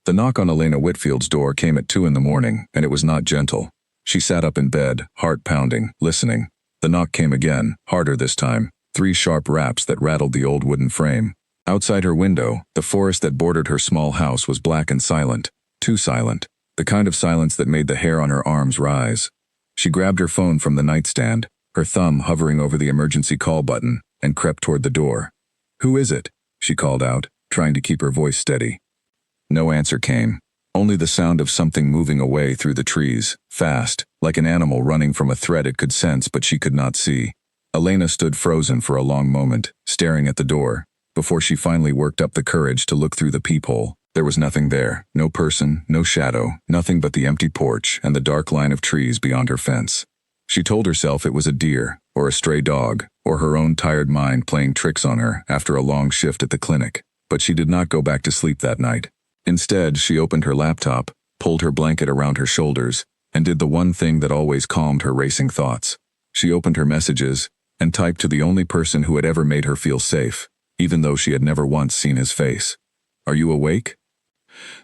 The knock on Elena Whitfield's door came at 2 in the morning, and it was not gentle. She sat up in bed, heart pounding, listening. The knock came again, harder this time, 3 sharp raps that rattled the old wooden frame. Outside her window, the forest that bordered her small house was black and silent, too silent, the kind of silence that made the hair on her arms rise. She grabbed her phone from the nightstand, her thumb hovering over the emergency call button, and crept toward the door. "Who is it?" she called out, trying to keep her voice steady. No answer came, only the sound of something moving away through the trees, fast, like an animal running from a threat it could sense but she could not see. Elena stood frozen for a long moment, staring at the door, before she finally worked up the courage to look through the peephole. There was nothing there, no person, no shadow, nothing but the empty porch and the dark line of trees beyond her fence. She told herself it was a deer, or a stray dog, or her own tired mind playing tricks on her after a long shift at the clinic, but she did not go back to sleep that night. Instead, she opened her laptop, pulled her blanket around her shoulders, and did the one thing that always calmed her racing thoughts. She opened her messages, and typed to the only person who had ever made her feel safe, even though she had never once seen his face. "Are you awake?"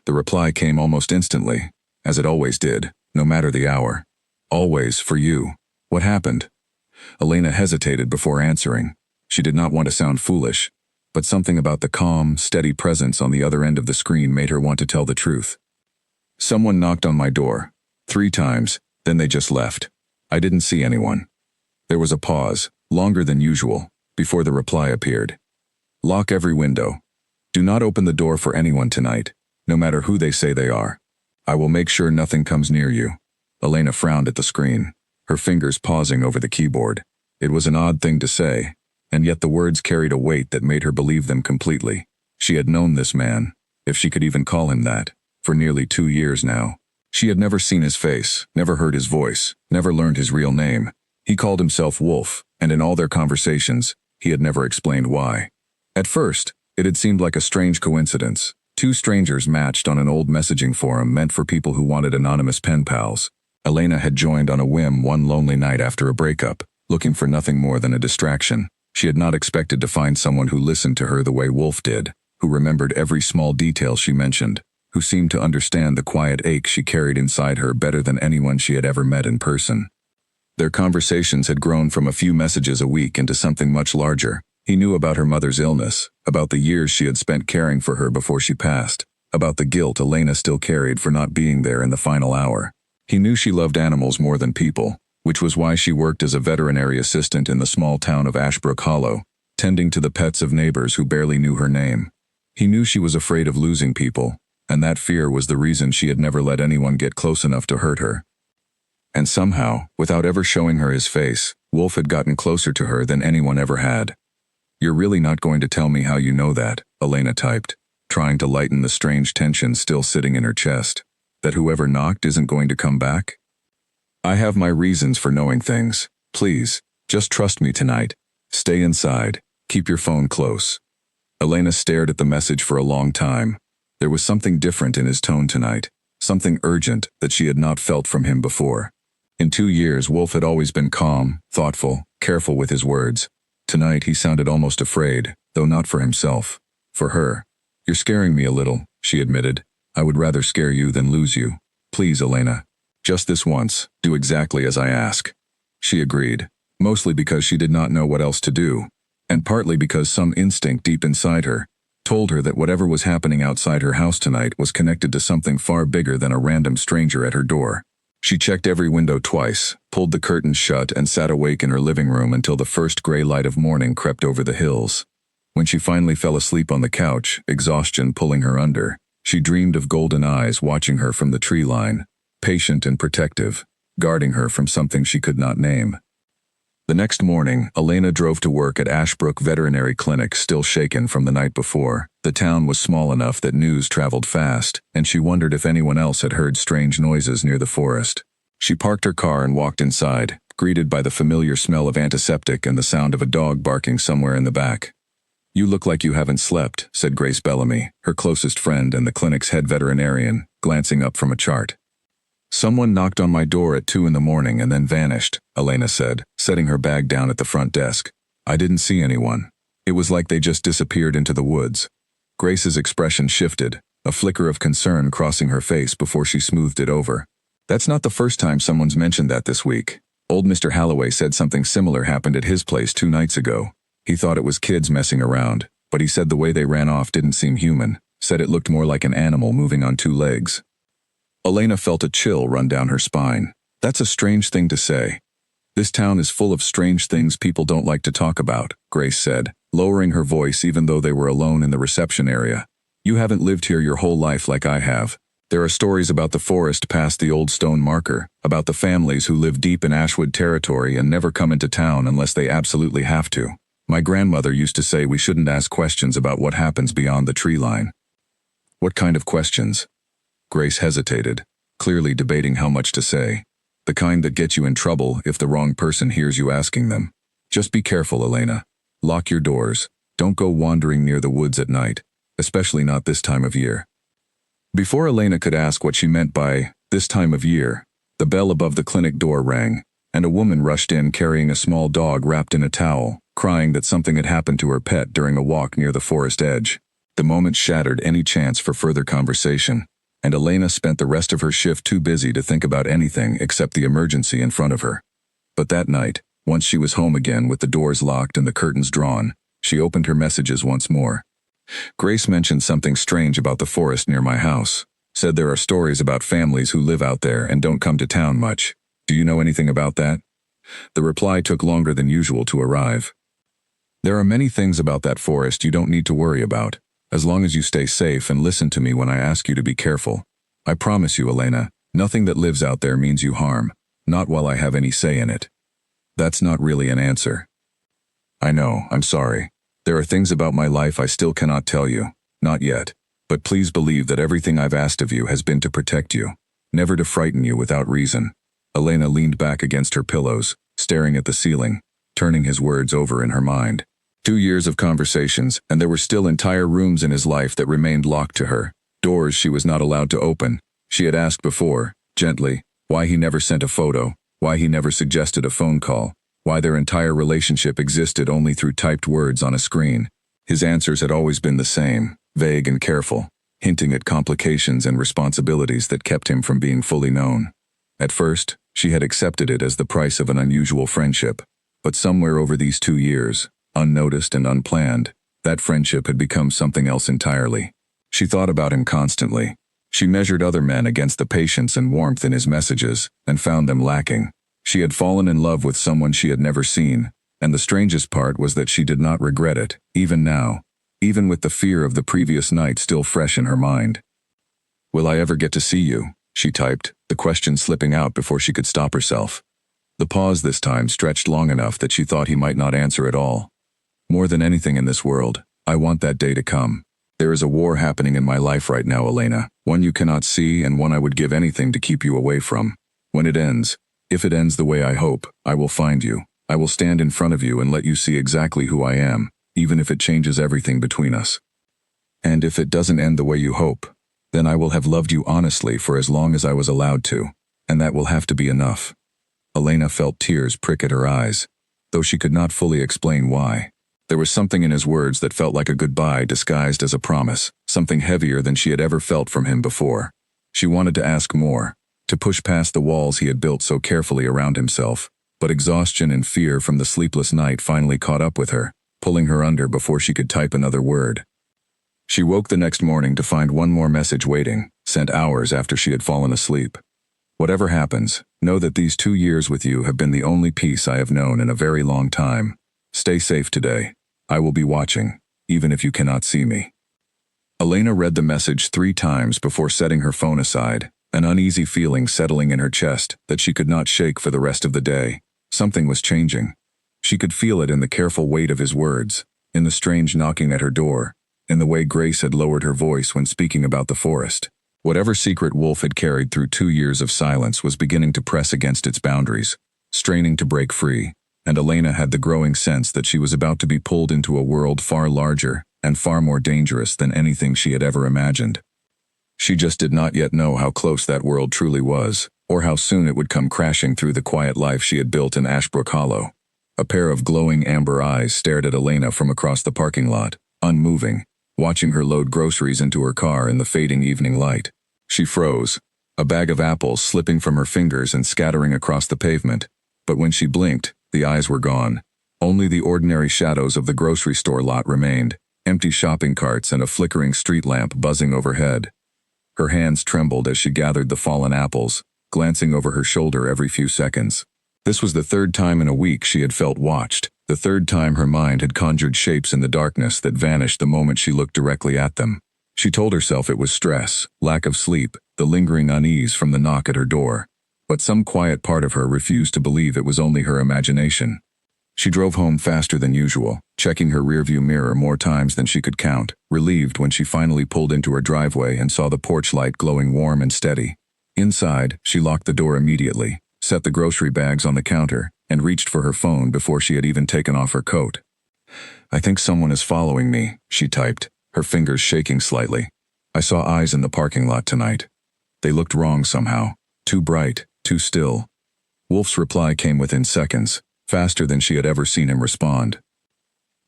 The reply came almost instantly, as it always did, no matter the hour. "Always, for you. What happened?" Elena hesitated before answering. She did not want to sound foolish, but something about the calm, steady presence on the other end of the screen made her want to tell the truth. "Someone knocked on my door. 3 times, then they just left. I didn't see anyone." There was a pause, longer than usual, before the reply appeared. "Lock every window. Do not open the door for anyone tonight, no matter who they say they are. I will make sure nothing comes near you." Elena frowned at the screen, her fingers pausing over the keyboard. It was an odd thing to say, and yet the words carried a weight that made her believe them completely. She had known this man, if she could even call him that, for nearly 2 years now. She had never seen his face, never heard his voice, never learned his real name. He called himself Wolf, and in all their conversations, he had never explained why. At first, it had seemed like a strange coincidence. 2 strangers matched on an old messaging forum meant for people who wanted anonymous pen pals. Elena had joined on a whim one lonely night after a breakup, looking for nothing more than a distraction. She had not expected to find someone who listened to her the way Wolf did, who remembered every small detail she mentioned, who seemed to understand the quiet ache she carried inside her better than anyone she had ever met in person. Their conversations had grown from a few messages a week into something much larger. He knew about her mother's illness, about the years she had spent caring for her before she passed, about the guilt Elena still carried for not being there in the final hour. He knew she loved animals more than people, which was why she worked as a veterinary assistant in the small town of Ashbrook Hollow, tending to the pets of neighbors who barely knew her name. He knew she was afraid of losing people, and that fear was the reason she had never let anyone get close enough to hurt her. And somehow, without ever showing her his face, Wolf had gotten closer to her than anyone ever had. "You're really not going to tell me how you know that," Elena typed, trying to lighten the strange tension still sitting in her chest. "That whoever knocked isn't going to come back?" "I have my reasons for knowing things. Please, just trust me tonight. Stay inside. Keep your phone close." Elena stared at the message for a long time. There was something different in his tone tonight, something urgent that she had not felt from him before. In 2 years, Wolf had always been calm, thoughtful, careful with his words. Tonight he sounded almost afraid, though not for himself. For her. "You're scaring me a little," she admitted. "I would rather scare you than lose you. Please, Elena. Just this once, do exactly as I ask." She agreed, mostly because she did not know what else to do, and partly because some instinct deep inside her told her that whatever was happening outside her house tonight was connected to something far bigger than a random stranger at her door. She checked every window twice, pulled the curtains shut, and sat awake in her living room until the first gray light of morning crept over the hills. When she finally fell asleep on the couch, exhaustion pulling her under, she dreamed of golden eyes watching her from the tree line, patient and protective, guarding her from something she could not name. The next morning, Elena drove to work at Ashbrook Veterinary Clinic, still shaken from the night before. The town was small enough that news traveled fast, and she wondered if anyone else had heard strange noises near the forest. She parked her car and walked inside, greeted by the familiar smell of antiseptic and the sound of a dog barking somewhere in the back. "You look like you haven't slept," said Grace Bellamy, her closest friend and the clinic's head veterinarian, glancing up from a chart. "Someone knocked on my door at 2 in the morning and then vanished," Elena said, setting her bag down at the front desk. "I didn't see anyone. It was like they just disappeared into the woods." Grace's expression shifted, a flicker of concern crossing her face before she smoothed it over. That's not the first time someone's mentioned that this week. Old Mr. Halloway said something similar happened at his place 2 nights ago. He thought it was kids messing around, but he said the way they ran off didn't seem human, said it looked more like an animal moving on 2 legs. Elena felt a chill run down her spine. That's a strange thing to say. This town is full of strange things people don't like to talk about, Grace said, lowering her voice even though they were alone in the reception area. You haven't lived here your whole life like I have. There are stories about the forest past the old stone marker, about the families who live deep in Ashwood territory and never come into town unless they absolutely have to. My grandmother used to say we shouldn't ask questions about what happens beyond the tree line. What kind of questions? Grace hesitated, clearly debating how much to say. The kind that get you in trouble if the wrong person hears you asking them. Just be careful, Elena. Lock your doors. Don't go wandering near the woods at night, especially not this time of year. Before Elena could ask what she meant by this time of year, the bell above the clinic door rang, and a woman rushed in carrying a small dog wrapped in a towel, crying that something had happened to her pet during a walk near the forest edge. The moment shattered any chance for further conversation, and Elena spent the rest of her shift too busy to think about anything except the emergency in front of her. But that night, once she was home again with the doors locked and the curtains drawn, she opened her messages once more. Grace mentioned something strange about the forest near my house. Said there are stories about families who live out there and don't come to town much. Do you know anything about that? The reply took longer than usual to arrive. There are many things about that forest you don't need to worry about, as long as you stay safe and listen to me when I ask you to be careful. I promise you, Elena, nothing that lives out there means you harm, not while I have any say in it. That's not really an answer. I know, I'm sorry. There are things about my life I still cannot tell you, not yet, but please believe that everything I've asked of you has been to protect you, never to frighten you without reason. Elena leaned back against her pillows, staring at the ceiling, turning his words over in her mind. 2 years of conversations, and there were still entire rooms in his life that remained locked to her, doors she was not allowed to open. She had asked before, gently, why he never sent a photo, why he never suggested a phone call, why their entire relationship existed only through typed words on a screen. His answers had always been the same, vague and careful, hinting at complications and responsibilities that kept him from being fully known. At first, she had accepted it as the price of an unusual friendship, but somewhere over these 2 years, unnoticed and unplanned, that friendship had become something else entirely. She thought about him constantly. She measured other men against the patience and warmth in his messages, and found them lacking. She had fallen in love with someone she had never seen, and the strangest part was that she did not regret it, even now, even with the fear of the previous night still fresh in her mind. Will I ever get to see you? She typed, the question slipping out before she could stop herself. The pause this time stretched long enough that she thought he might not answer at all. More than anything in this world, I want that day to come. There is a war happening in my life right now, Elena, one you cannot see and one I would give anything to keep you away from. When it ends, if it ends the way I hope, I will find you. I will stand in front of you and let you see exactly who I am, even if it changes everything between us. And if it doesn't end the way you hope, then I will have loved you honestly for as long as I was allowed to, and that will have to be enough. Elena felt tears prick at her eyes, though she could not fully explain why. There was something in his words that felt like a goodbye disguised as a promise, something heavier than she had ever felt from him before. She wanted to ask more, to push past the walls he had built so carefully around himself, but exhaustion and fear from the sleepless night finally caught up with her, pulling her under before she could type another word. She woke the next morning to find one more message waiting, sent hours after she had fallen asleep. Whatever happens, know that these 2 years with you have been the only peace I have known in a very long time. Stay safe today. I will be watching, even if you cannot see me. Elena read the message 3 times before setting her phone aside, an uneasy feeling settling in her chest that she could not shake for the rest of the day. Something was changing. She could feel it in the careful weight of his words, in the strange knocking at her door, in the way Grace had lowered her voice when speaking about the forest. Whatever secret Wolf had carried through 2 years of silence was beginning to press against its boundaries, straining to break free, and Elena had the growing sense that she was about to be pulled into a world far larger and far more dangerous than anything she had ever imagined. She just did not yet know how close that world truly was, or how soon it would come crashing through the quiet life she had built in Ashbrook Hollow. A pair of glowing amber eyes stared at Elena from across the parking lot, unmoving, watching her load groceries into her car in the fading evening light. She froze, a bag of apples slipping from her fingers and scattering across the pavement. But when she blinked, the eyes were gone. Only the ordinary shadows of the grocery store lot remained, empty shopping carts and a flickering street lamp buzzing overhead. Her hands trembled as she gathered the fallen apples, glancing over her shoulder every few seconds. This was the third time in a week she had felt watched, the third time her mind had conjured shapes in the darkness that vanished the moment she looked directly at them. She told herself it was stress, lack of sleep, the lingering unease from the knock at her door. But some quiet part of her refused to believe it was only her imagination. She drove home faster than usual, checking her rearview mirror more times than she could count, relieved when she finally pulled into her driveway and saw the porch light glowing warm and steady. Inside, she locked the door immediately, set the grocery bags on the counter, and reached for her phone before she had even taken off her coat. "I think someone is following me," she typed, her fingers shaking slightly. "I saw eyes in the parking lot tonight. They looked wrong somehow. Too bright, too still." Wolf's reply came within seconds, faster than she had ever seen him respond.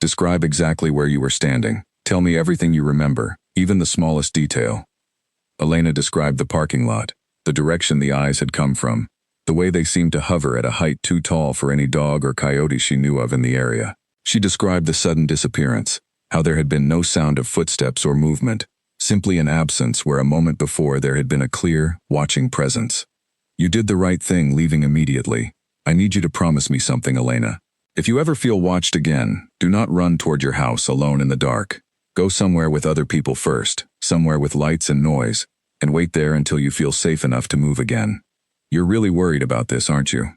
"Describe exactly where you were standing. Tell me everything you remember, even the smallest detail." Elena described the parking lot, the direction the eyes had come from, the way they seemed to hover at a height too tall for any dog or coyote she knew of in the area. She described the sudden disappearance, how there had been no sound of footsteps or movement, simply an absence where a moment before there had been a clear, watching presence. "You did the right thing leaving immediately. I need you to promise me something, Elena. If you ever feel watched again, do not run toward your house alone in the dark. Go somewhere with other people first, somewhere with lights and noise, and wait there until you feel safe enough to move again. You're really worried about this, aren't you?"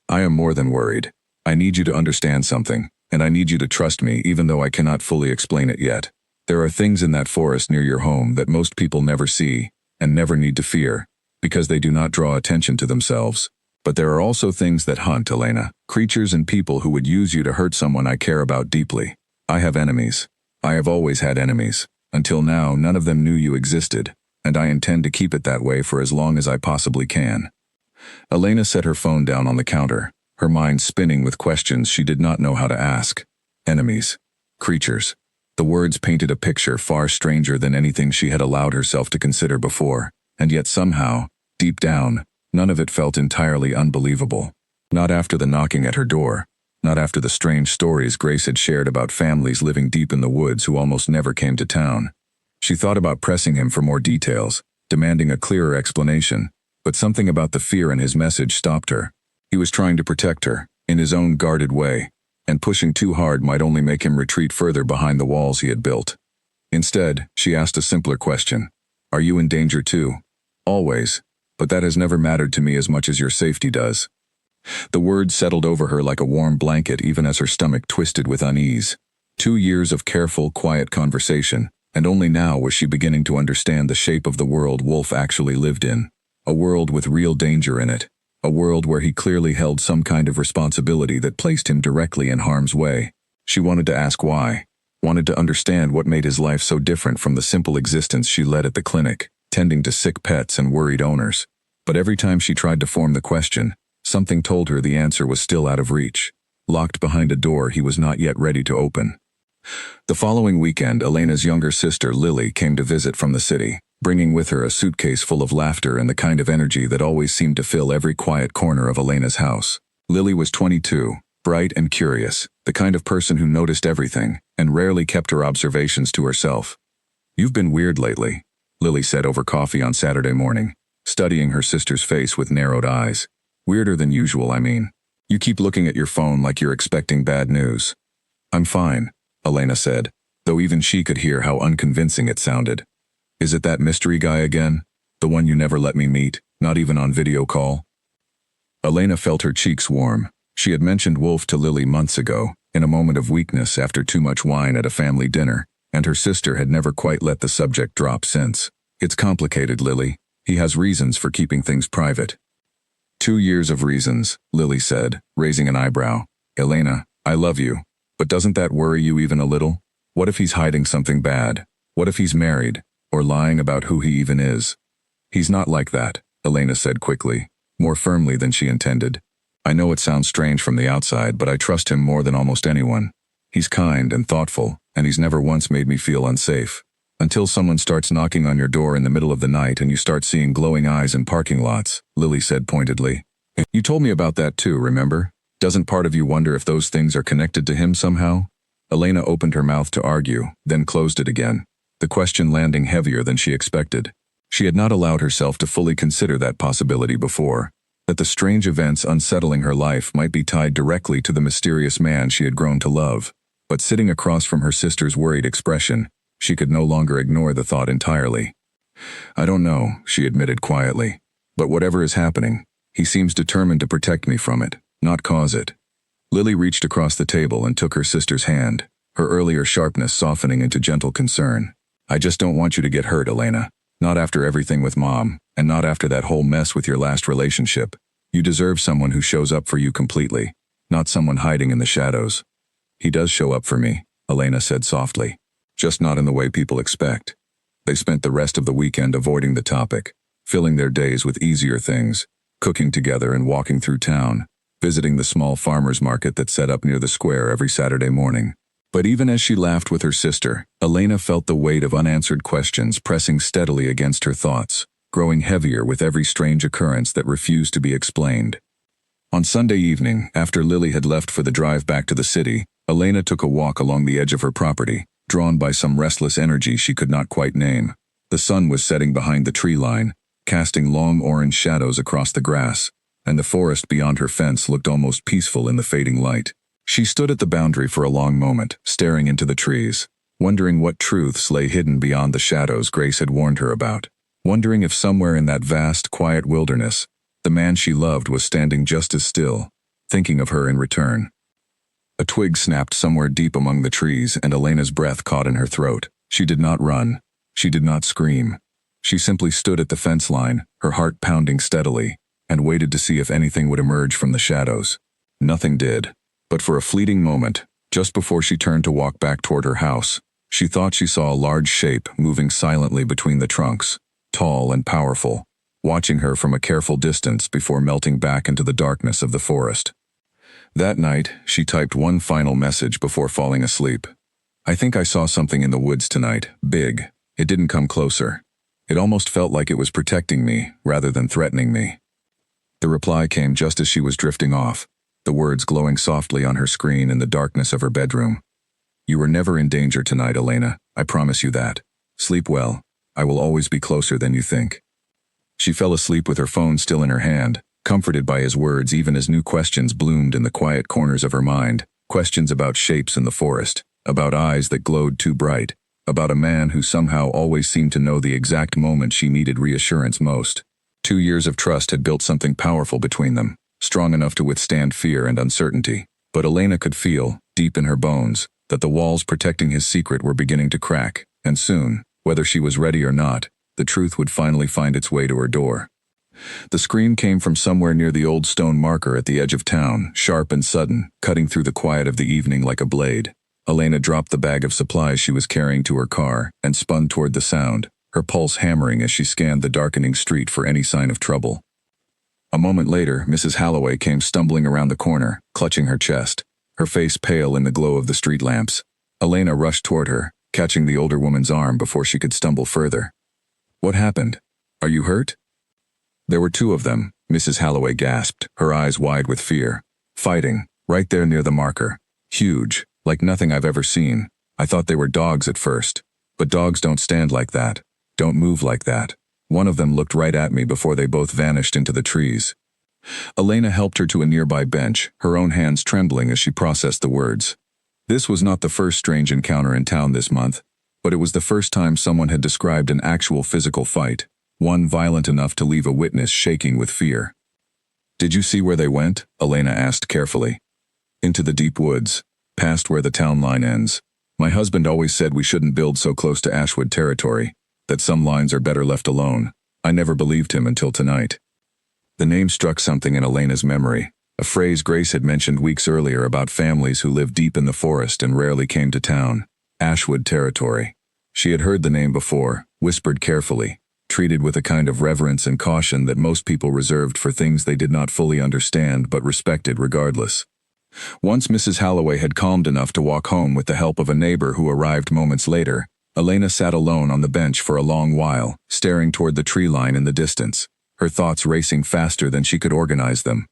"I am more than worried. I need you to understand something, and I need you to trust me even though I cannot fully explain it yet. There are things in that forest near your home that most people never see, and never need to fear, because they do not draw attention to themselves. But there are also things that hunt, Elena, creatures and people who would use you to hurt someone I care about deeply. I have enemies. I have always had enemies. Until now, none of them knew you existed, and I intend to keep it that way for as long as I possibly can." Elena set her phone down on the counter, her mind spinning with questions she did not know how to ask. Enemies. Creatures. The words painted a picture far stranger than anything she had allowed herself to consider before, and yet somehow, deep down, none of it felt entirely unbelievable. Not after the knocking at her door. Not after the strange stories Grace had shared about families living deep in the woods who almost never came to town. She thought about pressing him for more details, demanding a clearer explanation, but something about the fear in his message stopped her. He was trying to protect her, in his own guarded way, and pushing too hard might only make him retreat further behind the walls he had built. Instead, she asked a simpler question. "Are you in danger too?" "Always, but that has never mattered to me as much as your safety does." The words settled over her like a warm blanket even as her stomach twisted with unease. 2 years of careful, quiet conversation, and only now was she beginning to understand the shape of the world Wolf actually lived in. A world with real danger in it. A world where he clearly held some kind of responsibility that placed him directly in harm's way. She wanted to ask why. Wanted to understand what made his life so different from the simple existence she led at the clinic, tending to sick pets and worried owners. But every time she tried to form the question, something told her the answer was still out of reach, locked behind a door he was not yet ready to open. The following weekend, Elena's younger sister Lily came to visit from the city, bringing with her a suitcase full of laughter and the kind of energy that always seemed to fill every quiet corner of Elena's house. Lily was 22, bright and curious, the kind of person who noticed everything and rarely kept her observations to herself. "You've been weird lately," Lily said over coffee on Saturday morning, studying her sister's face with narrowed eyes. "Weirder than usual, I mean. You keep looking at your phone like you're expecting bad news." "I'm fine," Elena said, though even she could hear how unconvincing it sounded. "Is it that mystery guy again? The one you never let me meet, not even on video call?" Elena felt her cheeks warm. She had mentioned Wolf to Lily months ago, in a moment of weakness after too much wine at a family dinner, and her sister had never quite let the subject drop since. "It's complicated, Lily. He has reasons for keeping things private." 2 years of reasons, Lily said, raising an eyebrow. "Elena, I love you, but doesn't that worry you even a little? What if he's hiding something bad? What if he's married, or lying about who he even is?" "He's not like that," Elena said quickly, more firmly than she intended. "I know it sounds strange from the outside, but I trust him more than almost anyone. He's kind and thoughtful, and he's never once made me feel unsafe. Until someone starts knocking on your door in the middle of the night and you start seeing glowing eyes in parking lots, Lily said pointedly. You told me about that too, remember? Doesn't part of you wonder if those things are connected to him somehow? Elena opened her mouth to argue, then closed it again, the question landing heavier than she expected. She had not allowed herself to fully consider that possibility before, that the strange events unsettling her life might be tied directly to the mysterious man she had grown to love. But sitting across from her sister's worried expression, she could no longer ignore the thought entirely. I don't know, she admitted quietly. But whatever is happening, he seems determined to protect me from it, not cause it. Lily reached across the table and took her sister's hand, her earlier sharpness softening into gentle concern. I just don't want you to get hurt, Elena. Not after everything with Mom, and not after that whole mess with your last relationship. You deserve someone who shows up for you completely, not someone hiding in the shadows. He does show up for me, Elena said softly. Just not in the way people expect. They spent the rest of the weekend avoiding the topic, filling their days with easier things, cooking together and walking through town, visiting the small farmers market that set up near the square every Saturday morning. But even as she laughed with her sister, Elena felt the weight of unanswered questions pressing steadily against her thoughts, growing heavier with every strange occurrence that refused to be explained. On Sunday evening, after Lily had left for the drive back to the city, Elena took a walk along the edge of her property, drawn by some restless energy she could not quite name. The sun was setting behind the tree line, casting long orange shadows across the grass, and the forest beyond her fence looked almost peaceful in the fading light. She stood at the boundary for a long moment, staring into the trees, wondering what truths lay hidden beyond the shadows Grace had warned her about, wondering if somewhere in that vast, quiet wilderness, the man she loved was standing just as still, thinking of her in return. A twig snapped somewhere deep among the trees, and Elena's breath caught in her throat. She did not run. She did not scream. She simply stood at the fence line, her heart pounding steadily, and waited to see if anything would emerge from the shadows. Nothing did. But for a fleeting moment, just before she turned to walk back toward her house, she thought she saw a large shape moving silently between the trunks, tall and powerful, watching her from a careful distance before melting back into the darkness of the forest. That night, she typed one final message before falling asleep. I think I saw something in the woods tonight, big. It didn't come closer. It almost felt like it was protecting me, rather than threatening me. The reply came just as she was drifting off, the words glowing softly on her screen in the darkness of her bedroom. You were never in danger tonight, Elena. I promise you that. Sleep well. I will always be closer than you think. She fell asleep with her phone still in her hand, comforted by his words even as new questions bloomed in the quiet corners of her mind, questions about shapes in the forest, about eyes that glowed too bright, about a man who somehow always seemed to know the exact moment she needed reassurance most. 2 years of trust had built something powerful between them, strong enough to withstand fear and uncertainty. But Elena could feel, deep in her bones, that the walls protecting his secret were beginning to crack, and soon, whether she was ready or not, the truth would finally find its way to her door. The scream came from somewhere near the old stone marker at the edge of town, sharp and sudden, cutting through the quiet of the evening like a blade. Elena dropped the bag of supplies she was carrying to her car and spun toward the sound, her pulse hammering as she scanned the darkening street for any sign of trouble. A moment later, Mrs. Halloway came stumbling around the corner, clutching her chest, her face pale in the glow of the street lamps. Elena rushed toward her, catching the older woman's arm before she could stumble further. What happened? Are you hurt? There were 2 of them, Mrs. Halloway gasped, her eyes wide with fear. Fighting, right there near the marker. Huge, like nothing I've ever seen. I thought they were dogs at first. But dogs don't stand like that. Don't move like that. One of them looked right at me before they both vanished into the trees. Elena helped her to a nearby bench, her own hands trembling as she processed the words. This was not the first strange encounter in town this month, but it was the first time someone had described an actual physical fight, one violent enough to leave a witness shaking with fear. Did you see where they went? Elena asked carefully. Into the deep woods, past where the town line ends. My husband always said we shouldn't build so close to Ashwood territory, that some lines are better left alone. I never believed him until tonight. The name struck something in Elena's memory, a phrase Grace had mentioned weeks earlier about families who lived deep in the forest and rarely came to town. Ashwood territory. She had heard the name before, whispered carefully, treated with a kind of reverence and caution that most people reserved for things they did not fully understand but respected regardless. Once Mrs. Halloway had calmed enough to walk home with the help of a neighbor who arrived moments later, Elena sat alone on the bench for a long while, staring toward the tree line in the distance, her thoughts racing faster than she could organize them.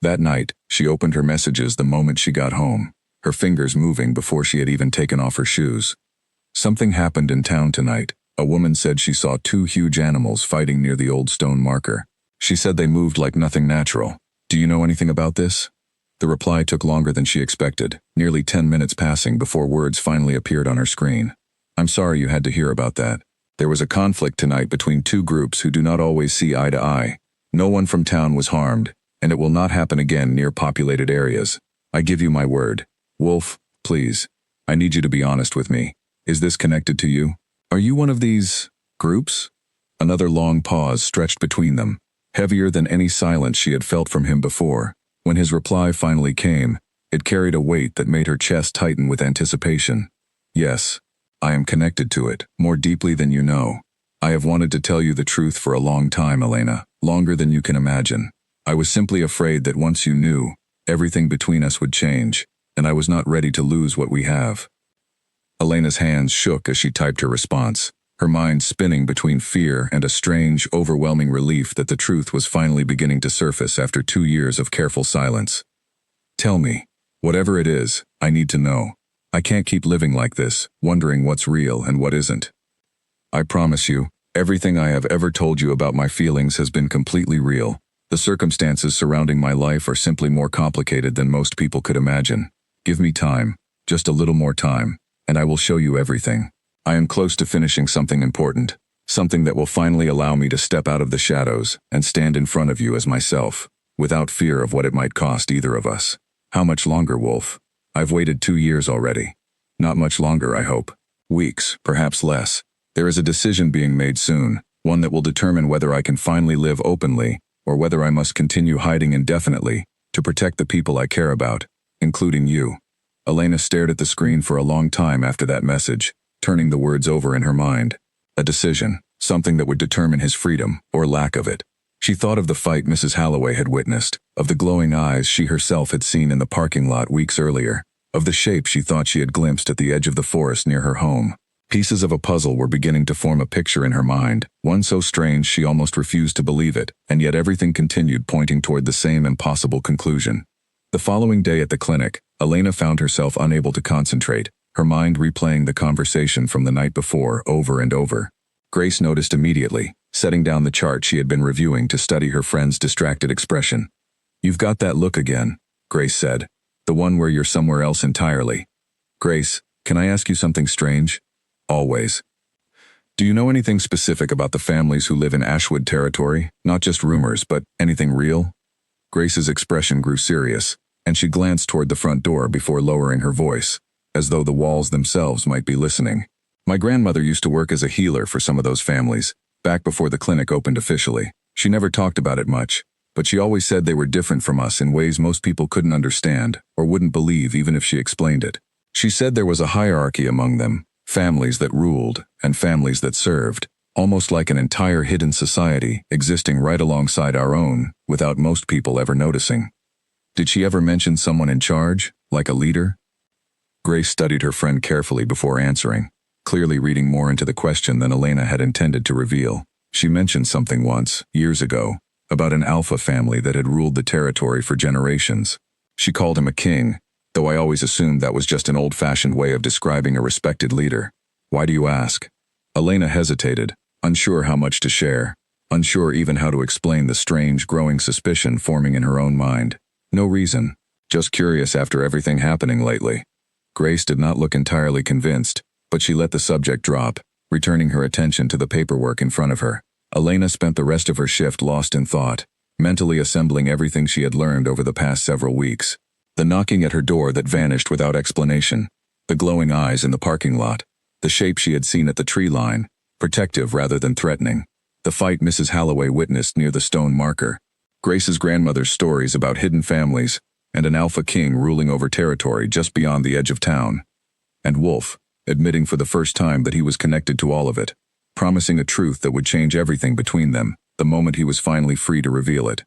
That night, she opened her messages the moment she got home, her fingers moving before she had even taken off her shoes. Something happened in town tonight. A woman said she saw two huge animals fighting near the old stone marker. She said they moved like nothing natural. Do you know anything about this? The reply took longer than she expected, nearly 10 minutes passing before words finally appeared on her screen. I'm sorry you had to hear about that. There was a conflict tonight between two groups who do not always see eye to eye. No one from town was harmed, and it will not happen again near populated areas. I give you my word. Wolf, please. I need you to be honest with me. Is this connected to you? Are you one of these groups? Another long pause stretched between them, heavier than any silence she had felt from him before. When his reply finally came, it carried a weight that made her chest tighten with anticipation. Yes, I am connected to it, more deeply than you know. I have wanted to tell you the truth for a long time, Elena, longer than you can imagine. I was simply afraid that once you knew, everything between us would change, and I was not ready to lose what we have. Elena's hands shook as she typed her response, her mind spinning between fear and a strange, overwhelming relief that the truth was finally beginning to surface after 2 years of careful silence. Tell me, whatever it is, I need to know. I can't keep living like this, wondering what's real and what isn't. I promise you, everything I have ever told you about my feelings has been completely real. The circumstances surrounding my life are simply more complicated than most people could imagine. Give me time, just a little more time, and I will show you everything. I am close to finishing something important, something that will finally allow me to step out of the shadows and stand in front of you as myself, without fear of what it might cost either of us. How much longer, Wolf? I've waited 2 years already. Not much longer, I hope. Weeks, perhaps less. There is a decision being made soon, one that will determine whether I can finally live openly, or whether I must continue hiding indefinitely to protect the people I care about, including you. Elena stared at the screen for a long time after that message, turning the words over in her mind. A decision, something that would determine his freedom, or lack of it. She thought of the fight Mrs. Halloway had witnessed, of the glowing eyes she herself had seen in the parking lot weeks earlier, of the shape she thought she had glimpsed at the edge of the forest near her home. Pieces of a puzzle were beginning to form a picture in her mind, one so strange she almost refused to believe it, and yet everything continued pointing toward the same impossible conclusion. The following day at the clinic, Elena found herself unable to concentrate, her mind replaying the conversation from the night before over and over. Grace noticed immediately, setting down the chart she had been reviewing to study her friend's distracted expression. You've got that look again, Grace said. The one where you're somewhere else entirely. Grace, can I ask you something strange? Always. Do you know anything specific about the families who live in Ashwood territory? Not just rumors, but anything real? Grace's expression grew serious, and she glanced toward the front door before lowering her voice, as though the walls themselves might be listening. My grandmother used to work as a healer for some of those families, back before the clinic opened officially. She never talked about it much, but she always said they were different from us in ways most people couldn't understand, or wouldn't believe even if she explained it. She said there was a hierarchy among them, families that ruled, and families that served, almost like an entire hidden society existing right alongside our own, without most people ever noticing. Did she ever mention someone in charge, like a leader? Grace studied her friend carefully before answering, clearly reading more into the question than Elena had intended to reveal. She mentioned something once, years ago, about an alpha family that had ruled the territory for generations. She called him a king, though I always assumed that was just an old-fashioned way of describing a respected leader. Why do you ask? Elena hesitated, unsure how much to share, unsure even how to explain the strange, growing suspicion forming in her own mind. No reason, just curious after everything happening lately. Grace did not look entirely convinced, but she let the subject drop, returning her attention to the paperwork in front of her. Elena spent the rest of her shift lost in thought, mentally assembling everything she had learned over the past several weeks. The knocking at her door that vanished without explanation, the glowing eyes in the parking lot, the shape she had seen at the tree line, protective rather than threatening, the fight Mrs. Halloway witnessed near the stone marker, Grace's grandmother's stories about hidden families, and an alpha king ruling over territory just beyond the edge of town. And Wolf, admitting for the first time that he was connected to all of it, promising a truth that would change everything between them the moment he was finally free to reveal it.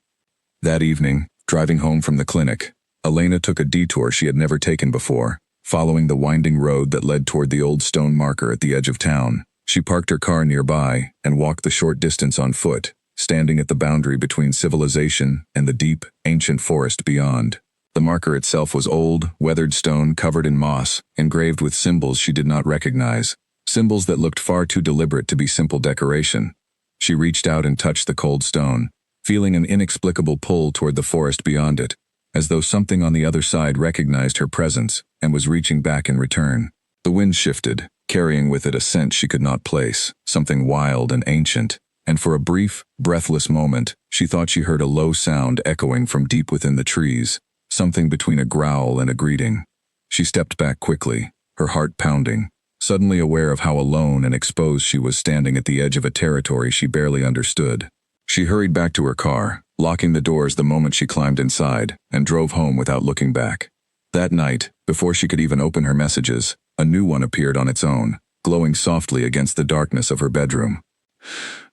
That evening, driving home from the clinic, Elena took a detour she had never taken before, following the winding road that led toward the old stone marker at the edge of town. She parked her car nearby and walked the short distance on foot, standing at the boundary between civilization and the deep, ancient forest beyond. The marker itself was old, weathered stone covered in moss, engraved with symbols she did not recognize, symbols that looked far too deliberate to be simple decoration. She reached out and touched the cold stone, feeling an inexplicable pull toward the forest beyond it, as though something on the other side recognized her presence and was reaching back in return. The wind shifted, carrying with it a scent she could not place, something wild and ancient, and for a brief, breathless moment, she thought she heard a low sound echoing from deep within the trees, something between a growl and a greeting. She stepped back quickly, her heart pounding, suddenly aware of how alone and exposed she was standing at the edge of a territory she barely understood. She hurried back to her car, locking the doors the moment she climbed inside, and drove home without looking back. That night, before she could even open her messages, a new one appeared on its own, glowing softly against the darkness of her bedroom.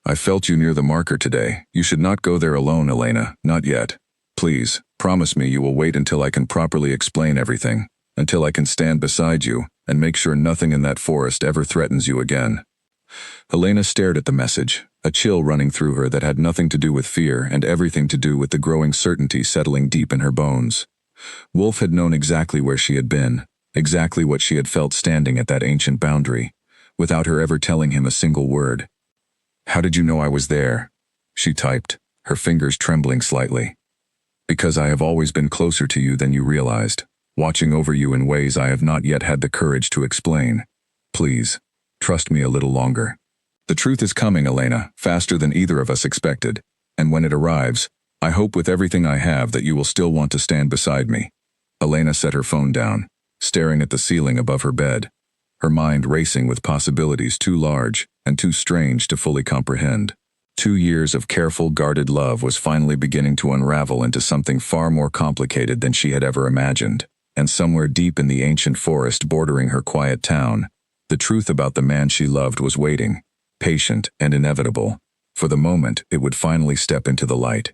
"I felt you near the marker today. You should not go there alone, Elena, not yet. Please, promise me you will wait until I can properly explain everything, until I can stand beside you and make sure nothing in that forest ever threatens you again." Elena stared at the message, a chill running through her that had nothing to do with fear and everything to do with the growing certainty settling deep in her bones. Wolf had known exactly where she had been, exactly what she had felt standing at that ancient boundary, without her ever telling him a single word. "How did you know I was there?" she typed, her fingers trembling slightly. "Because I have always been closer to you than you realized, watching over you in ways I have not yet had the courage to explain. Please, trust me a little longer. The truth is coming, Elena, faster than either of us expected, and when it arrives, I hope with everything I have that you will still want to stand beside me." Elena set her phone down, staring at the ceiling above her bed, her mind racing with possibilities too large and too strange to fully comprehend. 2 years of careful, guarded love was finally beginning to unravel into something far more complicated than she had ever imagined, and somewhere deep in the ancient forest bordering her quiet town, the truth about the man she loved was waiting, patient and inevitable. For the moment, it would finally step into the light.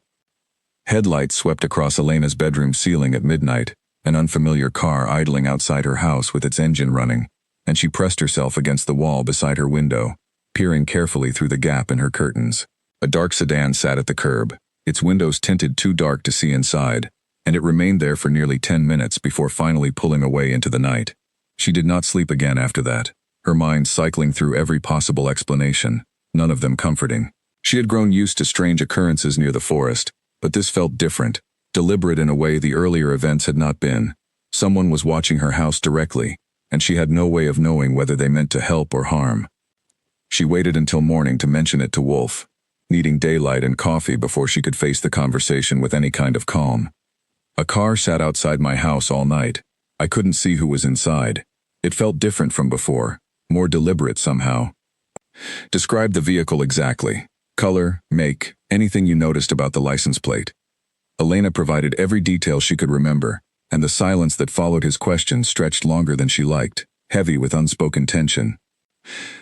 Headlights swept across Elena's bedroom ceiling at midnight, an unfamiliar car idling outside her house with its engine running, and she pressed herself against the wall beside her window, peering carefully through the gap in her curtains. A dark sedan sat at the curb, its windows tinted too dark to see inside, and it remained there for nearly 10 minutes before finally pulling away into the night. She did not sleep again after that, her mind cycling through every possible explanation, none of them comforting. She had grown used to strange occurrences near the forest, but this felt different, deliberate in a way the earlier events had not been. Someone was watching her house directly, and she had no way of knowing whether they meant to help or harm. She waited until morning to mention it to Wolf, needing daylight and coffee before she could face the conversation with any kind of calm. "A car sat outside my house all night. I couldn't see who was inside. It felt different from before, more deliberate somehow." "Describe the vehicle exactly. Color, make, anything you noticed about the license plate." Elena provided every detail she could remember, and the silence that followed his question stretched longer than she liked, heavy with unspoken tension.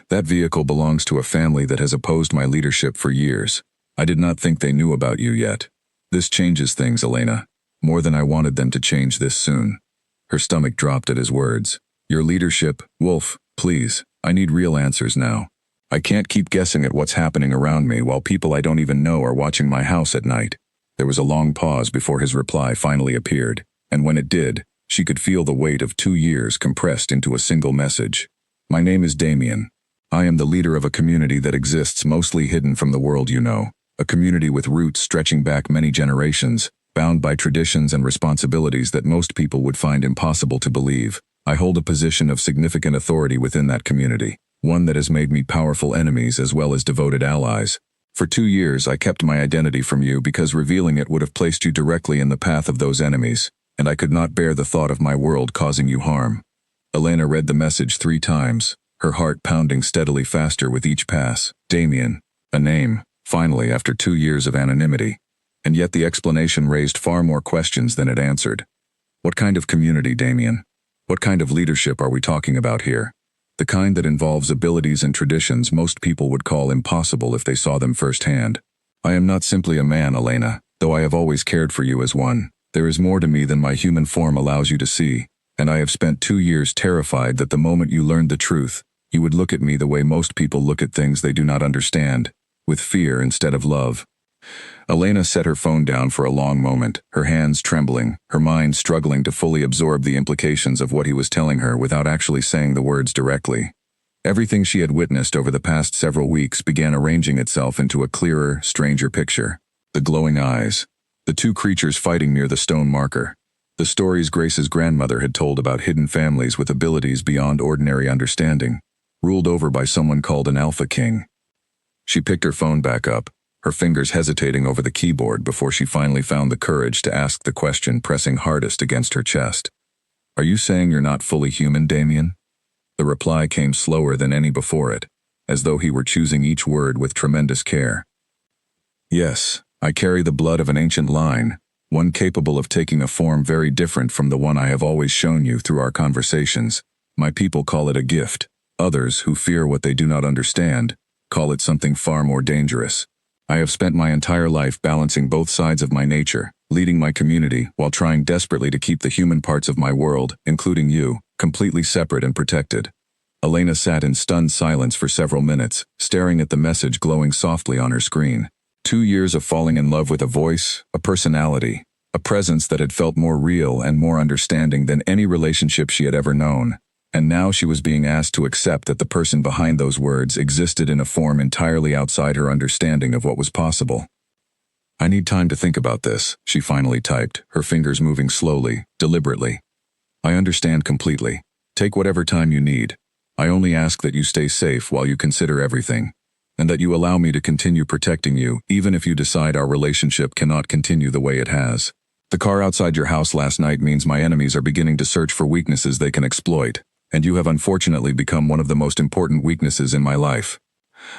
"That vehicle belongs to a family that has opposed my leadership for years. I did not think they knew about you yet. This changes things, Elena, more than I wanted them to change this soon." Her stomach dropped at his words. "Your leadership, Wolf, please, I need real answers now. I can't keep guessing at what's happening around me while people I don't even know are watching my house at night." There was a long pause before his reply finally appeared, and when it did, she could feel the weight of 2 years compressed into a single message. "My name is Damien. I am the leader of a community that exists mostly hidden from the world you know, a community with roots stretching back many generations, bound by traditions and responsibilities that most people would find impossible to believe. I hold a position of significant authority within that community, one that has made me powerful enemies as well as devoted allies. For 2 years I kept my identity from you because revealing it would have placed you directly in the path of those enemies, and I could not bear the thought of my world causing you harm." Elena read the message 3 times, her heart pounding steadily faster with each pass. Damien, a name, finally after 2 years of anonymity, and yet the explanation raised far more questions than it answered. What kind of community, Damien? What kind of leadership are we talking about here? The kind that involves abilities and traditions most people would call impossible if they saw them firsthand. "I am not simply a man, Elena, though I have always cared for you as one. There is more to me than my human form allows you to see, and I have spent 2 years terrified that the moment you learned the truth, you would look at me the way most people look at things they do not understand, with fear instead of love." Elena set her phone down for a long moment, her hands trembling, her mind struggling to fully absorb the implications of what he was telling her without actually saying the words directly. Everything she had witnessed over the past several weeks began arranging itself into a clearer, stranger picture. The glowing eyes, the two creatures fighting near the stone marker, the stories Grace's grandmother had told about hidden families with abilities beyond ordinary understanding, ruled over by someone called an Alpha King. She picked her phone back up, her fingers hesitating over the keyboard before she finally found the courage to ask the question pressing hardest against her chest. "Are you saying you're not fully human, Damien?" The reply came slower than any before it, as though he were choosing each word with tremendous care. "Yes, I carry the blood of an ancient line, one capable of taking a form very different from the one I have always shown you through our conversations. My people call it a gift. Others, who fear what they do not understand, call it something far more dangerous. I have spent my entire life balancing both sides of my nature, leading my community while trying desperately to keep the human parts of my world, including you, completely separate and protected." Elena sat in stunned silence for several minutes, staring at the message glowing softly on her screen. 2 years of falling in love with a voice, a personality, a presence that had felt more real and more understanding than any relationship she had ever known. And now she was being asked to accept that the person behind those words existed in a form entirely outside her understanding of what was possible. "I need time to think about this," she finally typed, her fingers moving slowly, deliberately. "I understand completely. Take whatever time you need. I only ask that you stay safe while you consider everything, and that you allow me to continue protecting you even if you decide our relationship cannot continue the way it has. The car outside your house last night means my enemies are beginning to search for weaknesses they can exploit, and you have unfortunately become one of the most important weaknesses in my life."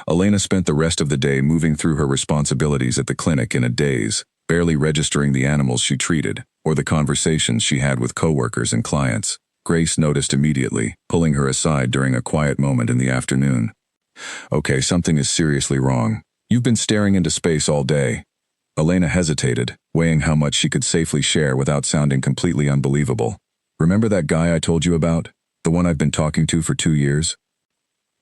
Elena spent the rest of the day moving through her responsibilities at the clinic in a daze, barely registering the animals she treated, or the conversations she had with coworkers and clients. Grace noticed immediately, pulling her aside during a quiet moment in the afternoon. "Okay, something is seriously wrong. You've been staring into space all day." Elena hesitated, weighing how much she could safely share without sounding completely unbelievable. "Remember that guy I told you about? The one I've been talking to for 2 years?